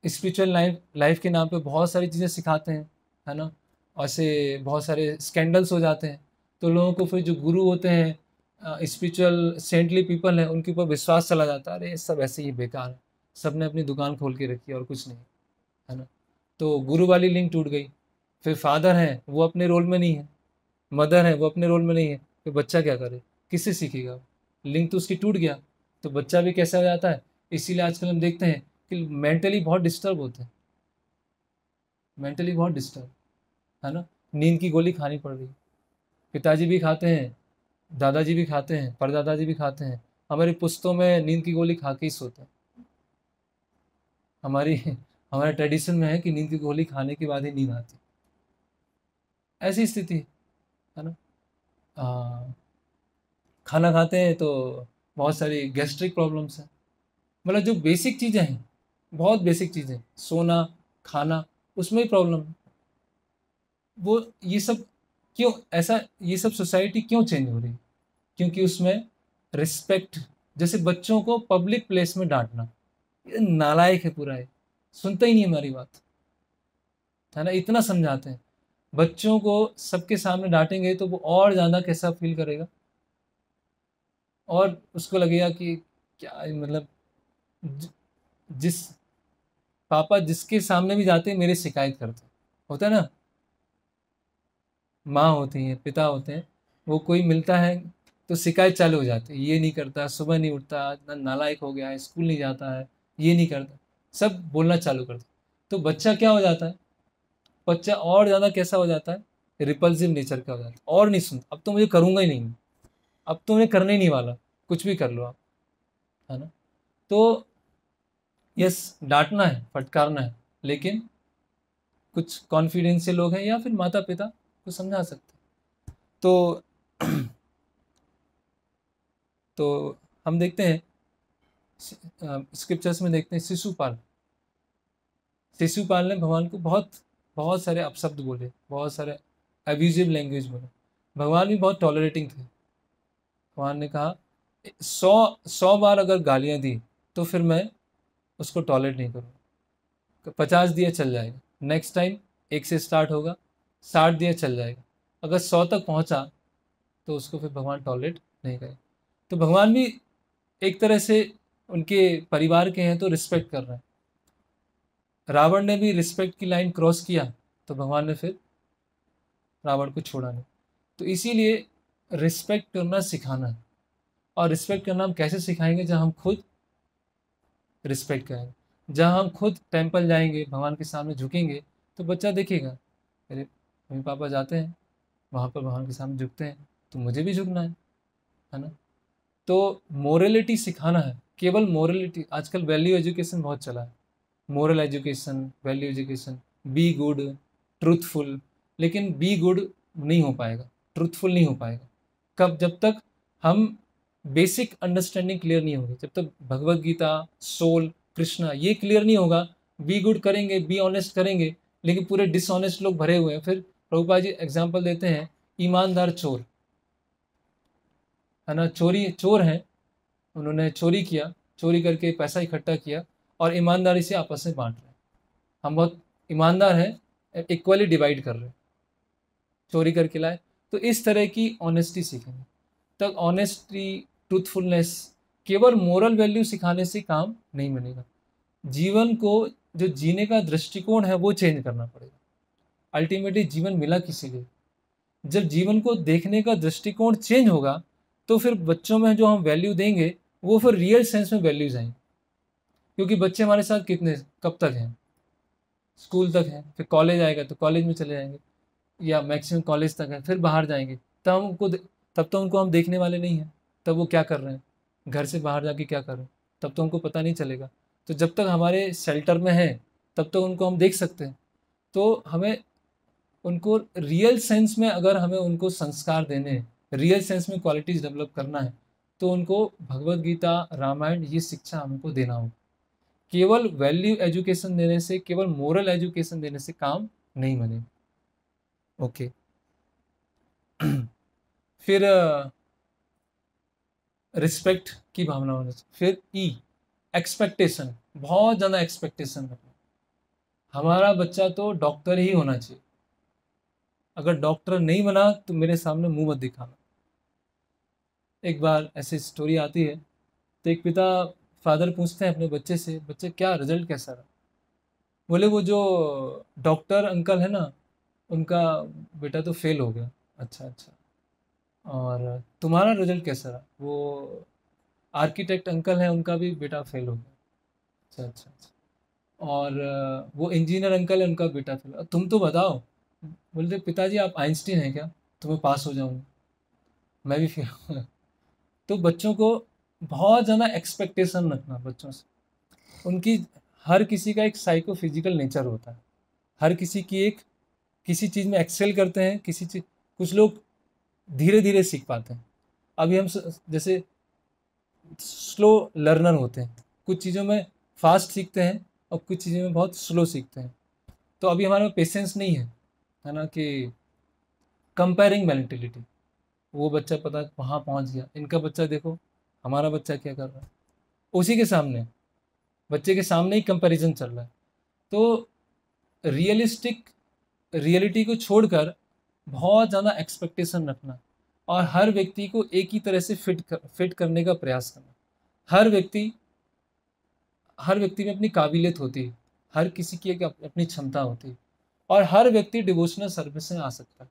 S1: स्पिरिचुअल लाइफ के नाम पे बहुत सारी चीज़ें सिखाते हैं, है ना। ऐसे बहुत सारे स्कैंडल्स हो जाते हैं, तो लोगों को फिर जो गुरु होते हैं, स्पिरिचुअल सेंटली पीपल हैं, उनके ऊपर विश्वास चला जाता है, अरे ये सब ऐसे ही बेकार है, सब ने अपनी दुकान खोल के रखी है और कुछ नहीं, है ना। तो गुरु वाली लिंक टूट गई। फिर फादर हैं, वो अपने रोल में नहीं है, मदर है वो अपने रोल में नहीं है, फिर बच्चा क्या करे, किससे सीखेगा, लिंक तो उसकी टूट गया, तो बच्चा भी कैसा हो जाता है। इसीलिए आजकल हम देखते हैं कि मेंटली बहुत डिस्टर्ब होते हैं, मेंटली बहुत डिस्टर्ब, है ना। नींद की गोली खानी पड़ रही है, पिताजी भी खाते हैं, दादाजी भी खाते हैं, परदादाजी भी खाते हैं, हमारी पुश्तों में नींद की गोली खा के ही सोते हैं। हमारी हमारे ट्रेडिशन में है कि नींद की गोली खाने के बाद ही नींद आती, ऐसी स्थिति है ना। खाना खाते हैं तो बहुत सारी गैस्ट्रिक प्रॉब्लम्स हैं, मतलब जो बेसिक चीज़ें हैं, बहुत बेसिक चीज़ें, सोना, खाना, उसमें ही प्रॉब्लम है। वो ये सब क्यों ऐसा, ये सब सोसाइटी क्यों चेंज हो रही है, क्योंकि उसमें रिस्पेक्ट, जैसे बच्चों को पब्लिक प्लेस में डांटना, ये नालायक है पूरा, है सुनता ही नहीं हमारी बात, है ना। इतना समझाते हैं बच्चों को, सबके सामने डांटेंगे तो वो और ज़्यादा कैसा फील करेगा, और उसको लगेगा कि क्या मतलब, ज- जिस पापा जिसके सामने भी जाते हैं मेरी शिकायत करते हैं, होता है ना। माँ होती हैं, पिता होते हैं, वो कोई मिलता है तो शिकायत चालू हो जाती है, ये नहीं करता, सुबह नहीं उठता, इतना नालायक हो गया है, स्कूल नहीं जाता है, ये नहीं करता, सब बोलना चालू करता। तो बच्चा क्या हो जाता है, बच्चा और ज़्यादा कैसा हो जाता है, रिपल्सिव नेचर का हो जाता है, और नहीं सुनता, अब तो मुझे करूँगा ही नहीं, अब तो उन्हें करने ही नहीं वाला, कुछ भी कर लो आप, है ना। तो यस, डांटना है, फटकारना है, लेकिन कुछ कॉन्फिडेंशियल लोग हैं या फिर माता पिता को समझा सकते हैं। तो तो हम देखते हैं स्क्रिप्चर्स में, देखते हैं शिशुपाल, शिशुपाल ने भगवान को बहुत बहुत सारे अपशब्द बोले, बहुत सारे अब्यूजिव लैंग्वेज बोले। भगवान भी बहुत टॉलरेटिंग थे। भगवान ने कहा 100 बार अगर गालियां दी तो फिर मैं उसको टॉलरेट नहीं करूँगा, 50 दिया चल जाएगा, नेक्स्ट टाइम 1 से स्टार्ट होगा, 60 दिया चल जाएगा, अगर 100 तक पहुँचा तो उसको फिर भगवान टॉलरेट नहीं करें। तो भगवान भी एक तरह से उनके परिवार के हैं तो रिस्पेक्ट कर रहे हैं। रावण ने भी रिस्पेक्ट की लाइन क्रॉस किया तो भगवान ने फिर रावण को छोड़ा नहीं। तो इसीलिए रिस्पेक्ट करना सिखाना है, और रिस्पेक्ट करना हम कैसे सिखाएंगे, जब हम खुद रिस्पेक्ट करेंगे, जब हम खुद टेंपल जाएंगे, भगवान के सामने झुकेंगे, तो बच्चा देखेगा, अरे मम्मी पापा जाते हैं वहाँ पर भगवान के सामने झुकते हैं, तो मुझे भी झुकना है ना। तो मोरलिटी सिखाना है, केवल मोरलिटी, आजकल वैल्यू एजुकेशन बहुत चला है, moral education, value education, be good, truthful, लेकिन बी गुड नहीं हो पाएगा, ट्रूथफुल नहीं हो पाएगा। कब, जब तक हम बेसिक अंडरस्टैंडिंग क्लियर नहीं होगी, जब तक भगवत गीता, सोल, कृष्णा ये क्लियर नहीं होगा। बी गुड करेंगे, बी ऑनेस्ट करेंगे, लेकिन पूरे डिसऑनेस्ट लोग भरे हुए हैं। फिर प्रभुपाद जी एग्जाम्पल देते हैं, ईमानदार चोर, है ना, चोरी चोर हैं, उन्होंने चोरी किया, चोरी करके पैसा इकट्ठा किया और ईमानदारी से आपस में बांट रहे हैं, हम बहुत ईमानदार हैं, इक्वली डिवाइड कर रहे हैं, चोरी करके लाए। तो इस तरह की ऑनेस्टी सीखेंगे, तब ऑनेस्टी, ट्रूथफुलनेस, केवल मोरल वैल्यू सिखाने से काम नहीं बनेगा। जीवन को जो जीने का दृष्टिकोण है वो चेंज करना पड़ेगा। अल्टीमेटली जीवन मिला किसी लिए, जब जीवन को देखने का दृष्टिकोण चेंज होगा तो फिर बच्चों में जो हम वैल्यू देंगे वो फिर रियल सेंस में वैल्यूज आएंगे। क्योंकि बच्चे हमारे साथ कितने कब तक हैं, स्कूल तक हैं, फिर कॉलेज आएगा तो कॉलेज में चले जाएंगे, या मैक्सिमम कॉलेज तक है, फिर बाहर जाएंगे, तब तो उनको हम देखने वाले नहीं हैं, तब वो क्या कर रहे हैं, घर से बाहर जाके क्या कर रहे हैं, तब तो हमको पता नहीं चलेगा। तो जब तक हमारे शेल्टर में है तब तक उनको हम देख सकते हैं। तो हमें उनको रियल सेंस में, अगर हमें उनको संस्कार देने हैं, रियल सेंस में क्वालिटीज़ डेवलप करना है, तो उनको भगवत गीता, रामायण, ये शिक्षा हमको देना होगा। केवल वैल्यू एजुकेशन देने से, केवल मोरल एजुकेशन देने से काम नहीं बने। ओके। फिर रिस्पेक्ट की भावना होनी चाहिए। फिर एक्सपेक्टेशन, बहुत ज़्यादा एक्सपेक्टेशन रखना। हमारा बच्चा तो डॉक्टर ही होना चाहिए, अगर डॉक्टर नहीं बना तो मेरे सामने मुंह मत दिखाना। एक बार ऐसी स्टोरी आती है, तो एक पिता, फादर पूछते हैं अपने बच्चे से, बच्चे क्या रिजल्ट कैसा रहा? बोले वो जो डॉक्टर अंकल है ना, उनका बेटा तो फेल हो गया। अच्छा अच्छा, और तुम्हारा रिजल्ट कैसा रहा? वो आर्किटेक्ट अंकल हैं, उनका भी बेटा फेल हो गया। अच्छा अच्छा अच्छा, और वो इंजीनियर अंकल है, उनका बेटा फेल। तुम तो बताओ। बोलते पिताजी आप आइंस्टीन हैं क्या, तुम्हें पास हो जाऊंगा? मैं भी फेल। तो बच्चों को बहुत ज़्यादा एक्सपेक्टेशन रखना बच्चों से। उनकी, हर किसी का एक साइको फिजिकल नेचर होता है। हर किसी की एक, किसी चीज़ में एक्सेल करते हैं, किसी चीज़, कुछ लोग धीरे धीरे सीख पाते हैं। अभी हम जैसे स्लो लर्नर होते हैं, कुछ चीज़ों में फास्ट सीखते हैं और कुछ चीज़ों में बहुत स्लो सीखते हैं। तो अभी हमारे में पेशेंस नहीं है ना, कि कंपेयरिंग मेंटेलिटी, वो बच्चा पता वहाँ पहुँच गया, इनका बच्चा देखो, हमारा बच्चा क्या कर रहा है, उसी के सामने, बच्चे के सामने ही कंपैरिजन चल रहा है। तो रियलिस्टिक, रियलिटी को छोड़कर बहुत ज़्यादा एक्सपेक्टेशन रखना, और हर व्यक्ति को एक ही तरह से फिट करने का प्रयास करना। हर व्यक्ति, हर व्यक्ति में अपनी काबिलियत होती है, हर किसी की एक अपनी क्षमता होती है, और हर व्यक्ति डिवोशनल सर्विस में आ सकता है।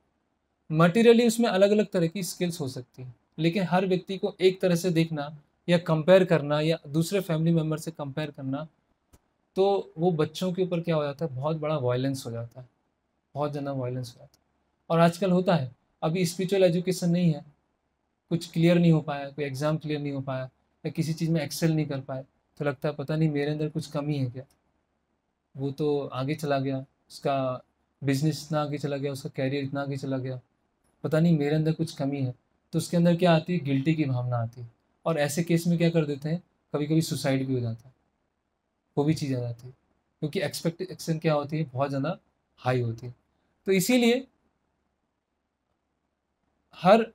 S1: मटेरियली उसमें अलग अलग तरह की स्किल्स हो सकती हैं, लेकिन हर व्यक्ति को एक तरह से देखना या कंपेयर करना या दूसरे फैमिली मेम्बर से कंपेयर करना, तो वो बच्चों के ऊपर क्या हो जाता है, बहुत बड़ा वायलेंस हो जाता है, बहुत ज़्यादा वायलेंस हो जाता है। और आजकल होता है, अभी स्पिरिचुअल एजुकेशन नहीं है, कुछ क्लियर नहीं हो पाया, कोई एग्ज़ाम क्लियर नहीं हो पाया, या किसी चीज़ में एक्सेल नहीं कर पाए, तो लगता है पता नहीं मेरे अंदर कुछ कमी है क्या। वो तो आगे चला गया, उसका बिजनेस इतना आगे चला गया, उसका कैरियर इतना आगे चला गया, पता नहीं मेरे अंदर कुछ कमी है। तो उसके अंदर क्या आती है, गिल्टी की भावना आती है, और ऐसे केस में क्या कर देते हैं, कभी कभी सुसाइड भी हो जाता है, वो भी चीज़ आ जाती है, क्योंकि एक्सपेक्टेशन क्या होती है, बहुत ज़्यादा हाई होती है। तो इसीलिए हर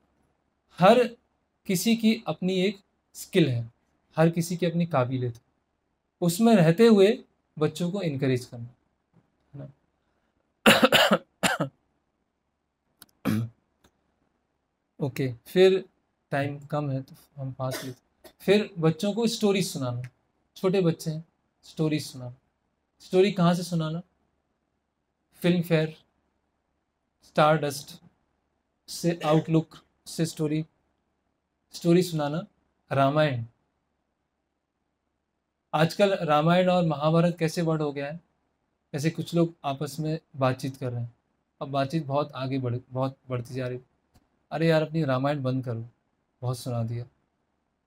S1: हर किसी की अपनी एक स्किल है, हर किसी की अपनी काबिलियत है, उसमें रहते हुए बच्चों को इनकरेज करना, है ना। ओके, फिर टाइम कम है तो हम पास लेते। फिर बच्चों को स्टोरीज सुनाना, छोटे बच्चे हैं, स्टोरीज सुनाना। स्टोरी कहाँ से सुनाना? फिल्म फेयर, स्टार डस्ट से, आउटलुक से स्टोरी, स्टोरी सुनाना। रामायण, आजकल रामायण और महाभारत कैसे वर्ड हो गया है, ऐसे कुछ लोग आपस में बातचीत कर रहे हैं, अब बातचीत बहुत आगे बहुत बढ़ती जा रही है। अरे यार अपनी रामायण बंद करो, बहुत सुना दिया,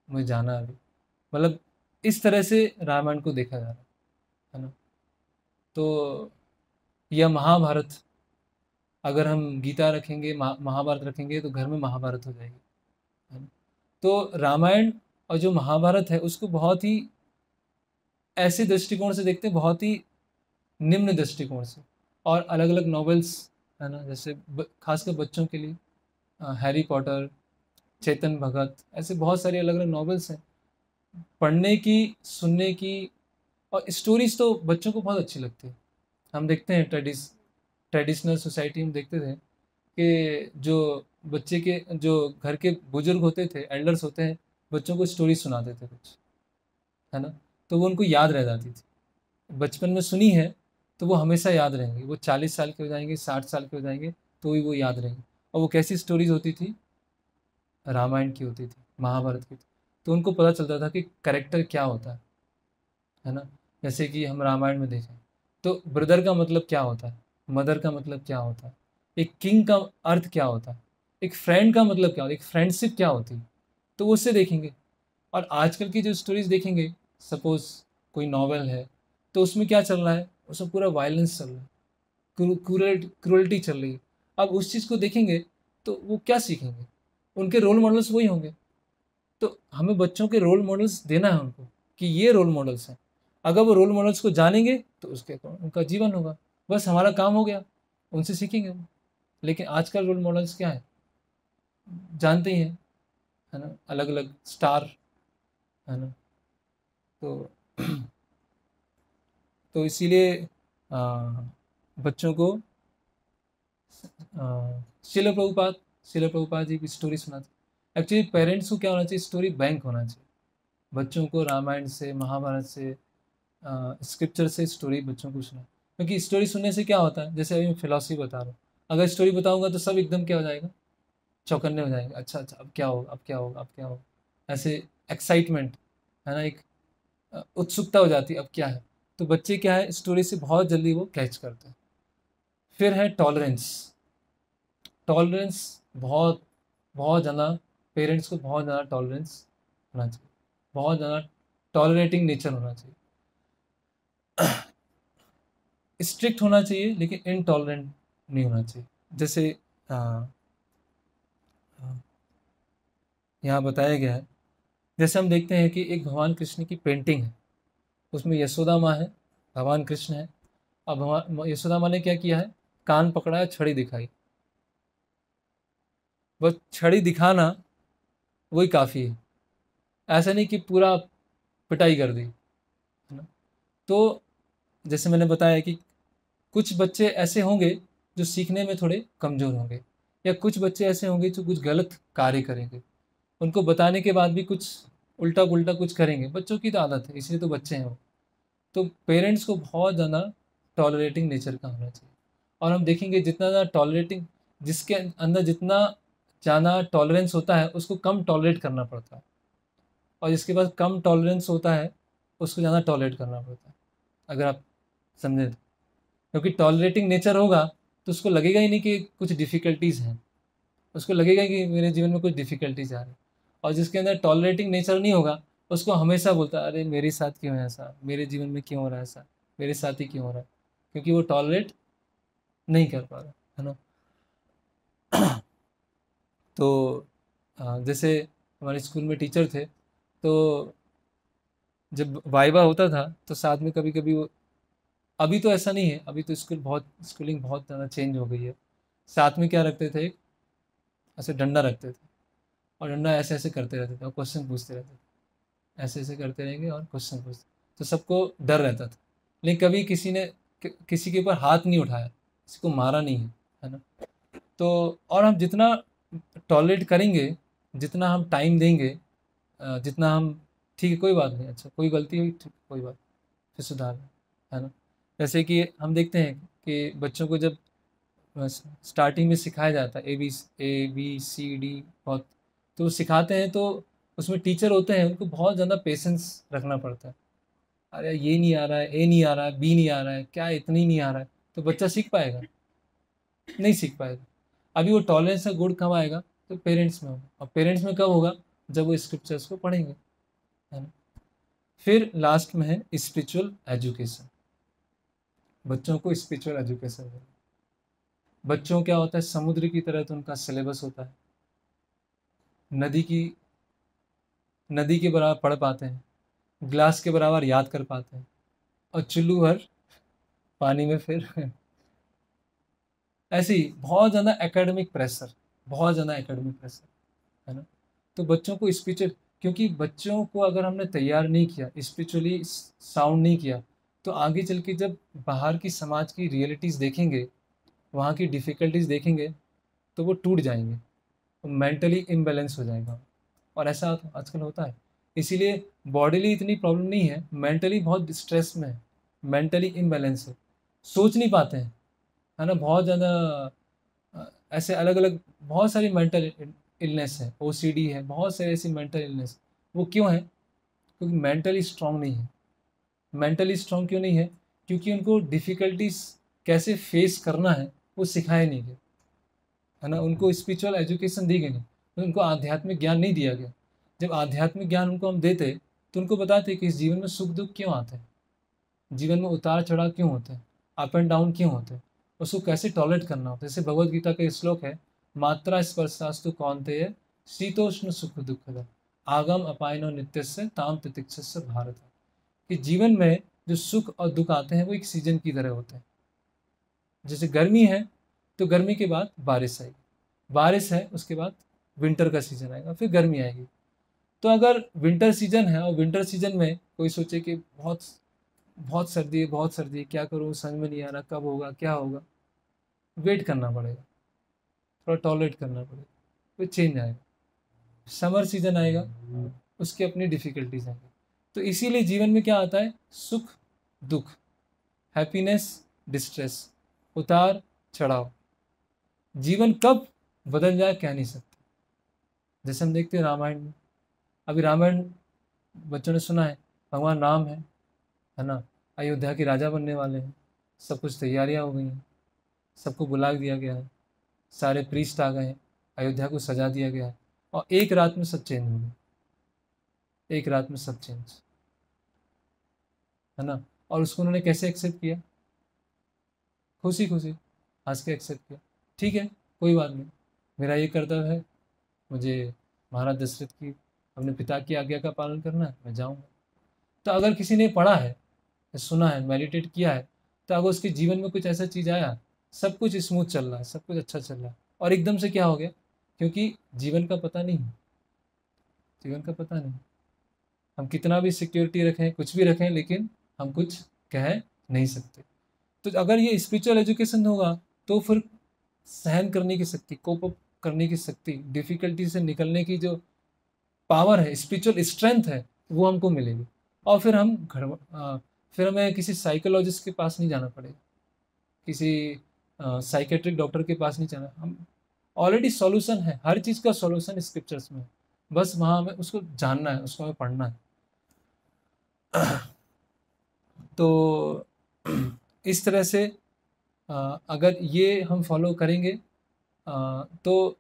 S1: मुझे जाना है अभी। मतलब इस तरह से रामायण को देखा जा रहा है ना। तो यह महाभारत, अगर हम गीता रखेंगे, महाभारत रखेंगे, तो घर में महाभारत हो जाएगी, है ना। तो रामायण और जो महाभारत है उसको बहुत ही ऐसे दृष्टिकोण से देखते हैं, बहुत ही निम्न दृष्टिकोण से, और अलग अलग नॉवेल्स, है ना, जैसे खासकर बच्चों के लिए हैरी पॉटर, चेतन भगत, ऐसे बहुत सारी अलग अलग नॉवेल्स हैं, पढ़ने की, सुनने की। और स्टोरीज तो बच्चों को बहुत अच्छी लगती है। हम देखते हैं ट्रेडिशनल सोसाइटी में देखते थे कि जो बच्चे के, जो घर के बुजुर्ग होते थे, एल्डर्स होते हैं, बच्चों को स्टोरी सुनाते थे कुछ, है ना, तो वो उनको याद रह जाती थी। बचपन में सुनी है तो वो हमेशा याद रहेंगे, वो 40 साल के हो जाएंगे, 60 साल के हो जाएंगे, तो भी वो याद रहेंगे। और वो कैसी स्टोरीज होती थी, रामायण की होती थी, महाभारत की थी। तो उनको पता चलता था कि करेक्टर क्या होता है ना। जैसे कि हम रामायण में देखें तो ब्रदर का मतलब क्या होता है, मदर का मतलब क्या होता है, एक किंग का अर्थ क्या होता है, एक फ्रेंड का मतलब क्या होता है, एक फ्रेंडशिप क्या होती है, तो वो उससे देखेंगे। और आजकल की जो स्टोरीज देखेंगे, सपोज कोई नॉवेल है, तो उसमें क्या चल रहा है, उसमें पूरा वायलेंस चल रहा है, क्रूरल्टी चल रही है। अब उस चीज़ को देखेंगे तो वो क्या सीखेंगे? उनके रोल मॉडल्स वही होंगे। तो हमें बच्चों के रोल मॉडल्स देना है उनको, कि ये रोल मॉडल्स हैं। अगर वो रोल मॉडल्स को जानेंगे तो उसके अकॉर्डिंग उनका जीवन होगा। बस हमारा काम हो गया, उनसे सीखेंगे वो। लेकिन आजकल रोल मॉडल्स क्या है, जानते ही हैं, है ना, अलग अलग स्टार, है ना। तो तो इसीलिए बच्चों को शिला प्रभुपाद जी की स्टोरी सुनाते। एक्चुअली पेरेंट्स को क्या होना चाहिए, स्टोरी बैंक होना चाहिए। बच्चों को रामायण से, महाभारत से, स्क्रिप्चर से स्टोरी बच्चों को सुना। क्योंकि स्टोरी सुनने से क्या होता है, जैसे अभी मैं फिलॉसफी बता रहा हूँ, अगर स्टोरी बताऊंगा तो सब एकदम क्या हो जाएगा, चौकन्ने हो जाएंगे। अच्छा अच्छा, अब क्या होगा, अब क्या होगा, अब क्या होगा, ऐसे एक्साइटमेंट, है ना, एक उत्सुकता हो जाती है, अब क्या है। तो बच्चे क्या है, स्टोरी से बहुत जल्दी वो कैच करते हैं। फिर है टॉलरेंस। टॉलरेंस बहुत बहुत ज़्यादा, पेरेंट्स को बहुत ज़्यादा टॉलरेंस होना चाहिए, बहुत ज़्यादा टॉलरेटिंग नेचर होना चाहिए। स्ट्रिक्ट होना चाहिए लेकिन इनटॉलरेंट नहीं होना चाहिए। जैसे यहाँ बताया गया है, जैसे हम देखते हैं कि एक भगवान कृष्ण की पेंटिंग है, उसमें यशोदा माँ है, भगवान कृष्ण है। अब भगवान यशोदा माँ ने क्या किया है, कान पकड़ा है, छड़ी दिखाई। बस छड़ी दिखाना वही काफ़ी है, ऐसा नहीं कि पूरा पिटाई कर दी, है ना। तो जैसे मैंने बताया कि कुछ बच्चे ऐसे होंगे जो सीखने में थोड़े कमज़ोर होंगे, या कुछ बच्चे ऐसे होंगे जो कुछ गलत कार्य करेंगे, उनको बताने के बाद भी कुछ उल्टा पुल्टा कुछ करेंगे। बच्चों की तो आदत है, इसलिए तो बच्चे हैं वो। तो पेरेंट्स को बहुत ज़्यादा टॉलरेटिंग नेचर का होना चाहिए। और हम देखेंगे जितना ज़्यादा टॉलरेटिंग, जिसके अंदर जितना ज़्यादा टॉलरेंस होता है उसको कम टॉलरेट करना पड़ता है, और जिसके पास कम टॉलरेंस होता है उसको ज़्यादा टॉलरेट करना पड़ता है, अगर आप समझें तो। क्योंकि टॉलरेटिंग नेचर होगा तो उसको लगेगा ही नहीं कि कुछ डिफ़िकल्टीज़ हैं, उसको लगेगा कि मेरे जीवन में कुछ डिफ़िकल्टीज आ रही। और जिसके अंदर टॉलरेटिंग नेचर नहीं होगा उसको हमेशा बोलता है, अरे मेरे साथ क्यों है ऐसा, मेरे जीवन में क्यों हो रहा है ऐसा, मेरे साथ ही क्यों हो रहा है, क्योंकि वो टॉलरेट नहीं कर पा रहा, है ना। तो जैसे हमारे स्कूल में टीचर थे, तो जब वाइवा होता था तो साथ में कभी कभी वो, अभी तो ऐसा नहीं है, अभी तो स्कूलिंग बहुत ज़्यादा चेंज हो गई है। साथ में क्या रखते थे, एक ऐसे डंडा रखते थे, और डंडा ऐसे ऐसे करते रहते थे और क्वेश्चन पूछते रहते थे, ऐसे ऐसे करते रहेंगे और क्वेश्चन पूछते। तो सबको डर रहता था, लेकिन कभी किसी ने किसी के ऊपर हाथ नहीं उठाया, किसी को मारा नहीं है ना। तो और हम जितना टॉलरेट करेंगे, जितना हम टाइम देंगे, जितना हम, ठीक है कोई बात नहीं, अच्छा कोई गलती हुई, ठीक कोई बात, फिर सुधार, है ना। जैसे कि हम देखते हैं कि बच्चों को जब स्टार्टिंग में सिखाया जाता है ABCD बहुत, तो सिखाते हैं तो उसमें टीचर होते हैं, उनको बहुत ज़्यादा पेशेंस रखना पड़ता है। अरे ये नहीं आ रहा है, ए नहीं आ रहा है, बी नहीं आ रहा है, क्या इतनी नहीं आ रहा है, तो बच्चा सीख पाएगा, नहीं सीख पाएगा। अभी वो टॉलरेंस का गुण कब आएगा, तो पेरेंट्स में होगा, और पेरेंट्स में कब होगा, जब वो स्क्रिप्चर्स को पढ़ेंगे, है ना। फिर लास्ट में है स्पिरिचुअल एजुकेशन। बच्चों को स्पिरिचुअल एजुकेशन देना। बच्चों क्या होता है, समुद्र की तरह तो उनका सिलेबस होता है, नदी की नदी के बराबर पढ़ पाते हैं, ग्लास के बराबर याद कर पाते हैं, और चुल्लू भर पानी में फिर ऐसे ही बहुत ज़्यादा एकेडमिक प्रेशर, बहुत ज़्यादा एकेडमिक प्रेशर, है ना। तो बच्चों को स्पिरिचुअल, क्योंकि बच्चों को अगर हमने तैयार नहीं किया, स्पिरिचुअली साउंड नहीं किया, तो आगे चल के जब बाहर की समाज की रियलिटीज़ देखेंगे, वहाँ की डिफ़िकल्टीज देखेंगे, तो वो टूट जाएंगे, मेंटली इम्बैलेंस हो जाएगा। और ऐसा आजकल होता है। इसीलिए बॉडीली इतनी प्रॉब्लम नहीं है, मेंटली बहुत स्ट्रेस में है, मेंटली इम्बैलेंस है, सोच नहीं पाते हैं, है ना। बहुत ज़्यादा ऐसे अलग अलग बहुत सारी मेंटल इलनेस है, OCD है, बहुत सारी ऐसी मेंटल इलनेस। वो क्यों है, क्योंकि मेंटली स्ट्रांग नहीं है। मेंटली स्ट्रांग क्यों नहीं है, क्योंकि उनको डिफ़िकल्टीज कैसे फेस करना है वो सिखाया नहीं गया, है ना। उनको स्पिरिचुअल एजुकेशन दी गई नहीं, उनको आध्यात्मिक ज्ञान नहीं दिया गया। जब आध्यात्मिक ज्ञान उनको हम देते तो उनको बताते कि इस जीवन में सुख दुख क्यों आते हैं, जीवन में उतार चढ़ाव क्यों होते हैं, अप एंड डाउन क्यों होते हैं, उसको कैसे टॉलरेट करना होता है। जैसे भगवत गीता का श्लोक है, मात्रा स्पर्शास्तु कौन्तेय शीतोष्ण सुख दुखद आगम अपायनो नित्यस्य ताम तितिक्षस्य भारत। कि जीवन में जो सुख और दुख आते हैं वो एक सीजन की तरह होते हैं। जैसे गर्मी है तो गर्मी के बाद बारिश आएगी, बारिश है उसके बाद विंटर का सीजन आएगा, फिर गर्मी आएगी। तो अगर विंटर सीजन है और विंटर सीजन में कोई सोचे कि बहुत बहुत सर्दी है, बहुत सर्दी है, क्या करूँ, समझ में नहीं आ रहा, कब होगा, क्या होगा, वेट करना पड़ेगा, थोड़ा टॉलरेट करना पड़ेगा, फिर चेंज आएगा। समर सीजन आएगा, उसकी अपनी डिफिकल्टीज आएंगी। तो इसीलिए जीवन में क्या आता है, सुख दुख, हैप्पीनेस डिस्ट्रेस, उतार चढ़ाव। जीवन कब बदल जाए कह नहीं सकते। जैसे हम देखते हैं रामायण में, अभी रामायण बच्चों ने सुना है, भगवान राम है ना, अयोध्या के राजा बनने वाले हैं, सब कुछ तैयारियां हो गई हैं, सबको बुला दिया गया है, सारे प्रीस्ट आ गए हैं, अयोध्या को सजा दिया गया है, और एक रात में सब चेंज हो गया, एक रात में सब चेंज, है ना। और उसको उन्होंने कैसे एक्सेप्ट किया, खुशी खुशी हंस के एक्सेप्ट किया, ठीक है कोई बात नहीं, मेरा ये कर्तव्य है, मुझे महाराज दशरथ की अपने पिता की आज्ञा का पालन करना है, मैं जाऊँगा। तो अगर किसी ने पढ़ा है, सुना है, मेडिटेट किया है, तो अगर उसके जीवन में कुछ ऐसा चीज़ आया, सब कुछ स्मूथ चल रहा है, सब कुछ अच्छा चल रहा है, और एकदम से क्या हो गया, क्योंकि जीवन का पता नहीं है, जीवन का पता नहीं, हम कितना भी सिक्योरिटी रखें, कुछ भी रखें, लेकिन हम कुछ कह नहीं सकते। तो अगर ये स्पिरिचुअल एजुकेशन होगा तो फिर सहन करने की शक्ति, कोप अप करने की शक्ति, डिफिकल्टी से निकलने की जो पावर है, स्पिरिचुअल स्ट्रेंथ है, वो हमको मिलेगी। और फिर हम फिर हमें किसी साइकोलॉजिस्ट के पास नहीं जाना पड़ेगा, किसी साइकेट्रिक डॉक्टर के पास नहीं जाना, हम ऑलरेडी सॉल्यूशन है, हर चीज़ का सॉल्यूशन स्क्रिप्चर्स में, बस वहाँ हमें उसको जानना है, उसको हमें पढ़ना है। तो इस तरह से अगर ये हम फॉलो करेंगे तो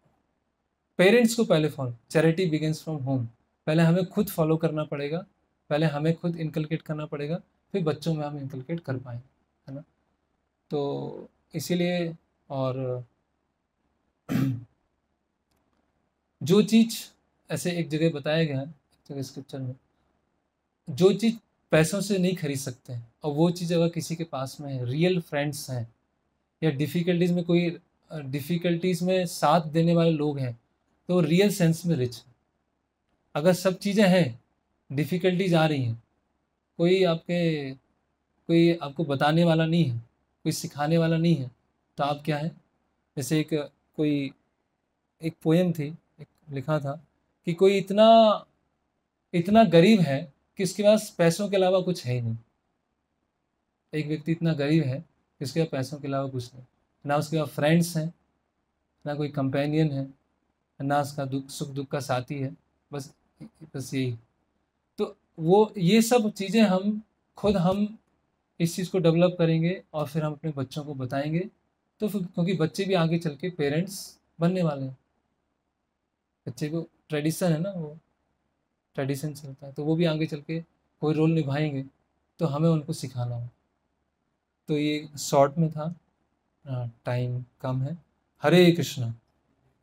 S1: पेरेंट्स को पहले follow, charity begins from home, पहले हमें खुद फॉलो करना पड़ेगा, पहले हमें खुद इनकलकेट करना पड़ेगा, फिर बच्चों में हम इनकलकेट कर पाएंगे, है ना। तो इसीलिए, और जो चीज़ ऐसे एक जगह बताया गया है, एक जगह स्क्रिप्चर में, जो चीज़ पैसों से नहीं खरीद सकते हैं, और वो चीज़ अगर किसी के पास में है, रियल फ्रेंड्स हैं, या डिफ़िकल्टीज़ में कोई डिफ़िकल्टीज़ में साथ देने वाले लोग हैं, तो रियल सेंस में रिच है। अगर सब चीज़ें हैं, डिफ़िकल्टीज आ रही हैं, कोई आपको बताने वाला नहीं है, कोई सिखाने वाला नहीं है, तो आप क्या है। जैसे एक पोएम थी, एक लिखा था कि कोई इतना इतना गरीब है कि उसके पास पैसों के अलावा कुछ है ही नहीं। एक व्यक्ति इतना गरीब है कि उसके पास पैसों के अलावा कुछ नहीं, ना उसके पास फ्रेंड्स हैं, ना कोई कंपेनियन है, ना उसका सुख दुख का साथी है, बस बस यही। तो वो ये सब चीज़ें हम इस चीज़ को डेवलप करेंगे, और फिर हम अपने बच्चों को बताएंगे, तो फिर क्योंकि बच्चे भी आगे चल के पेरेंट्स बनने वाले हैं, बच्चे को ट्रेडिशन है ना, वो ट्रेडिशन चलता है, तो वो भी आगे चल के कोई रोल निभाएंगे, तो हमें उनको सिखाना हो। तो ये शॉर्ट में था, टाइम कम है। हरे कृष्णा।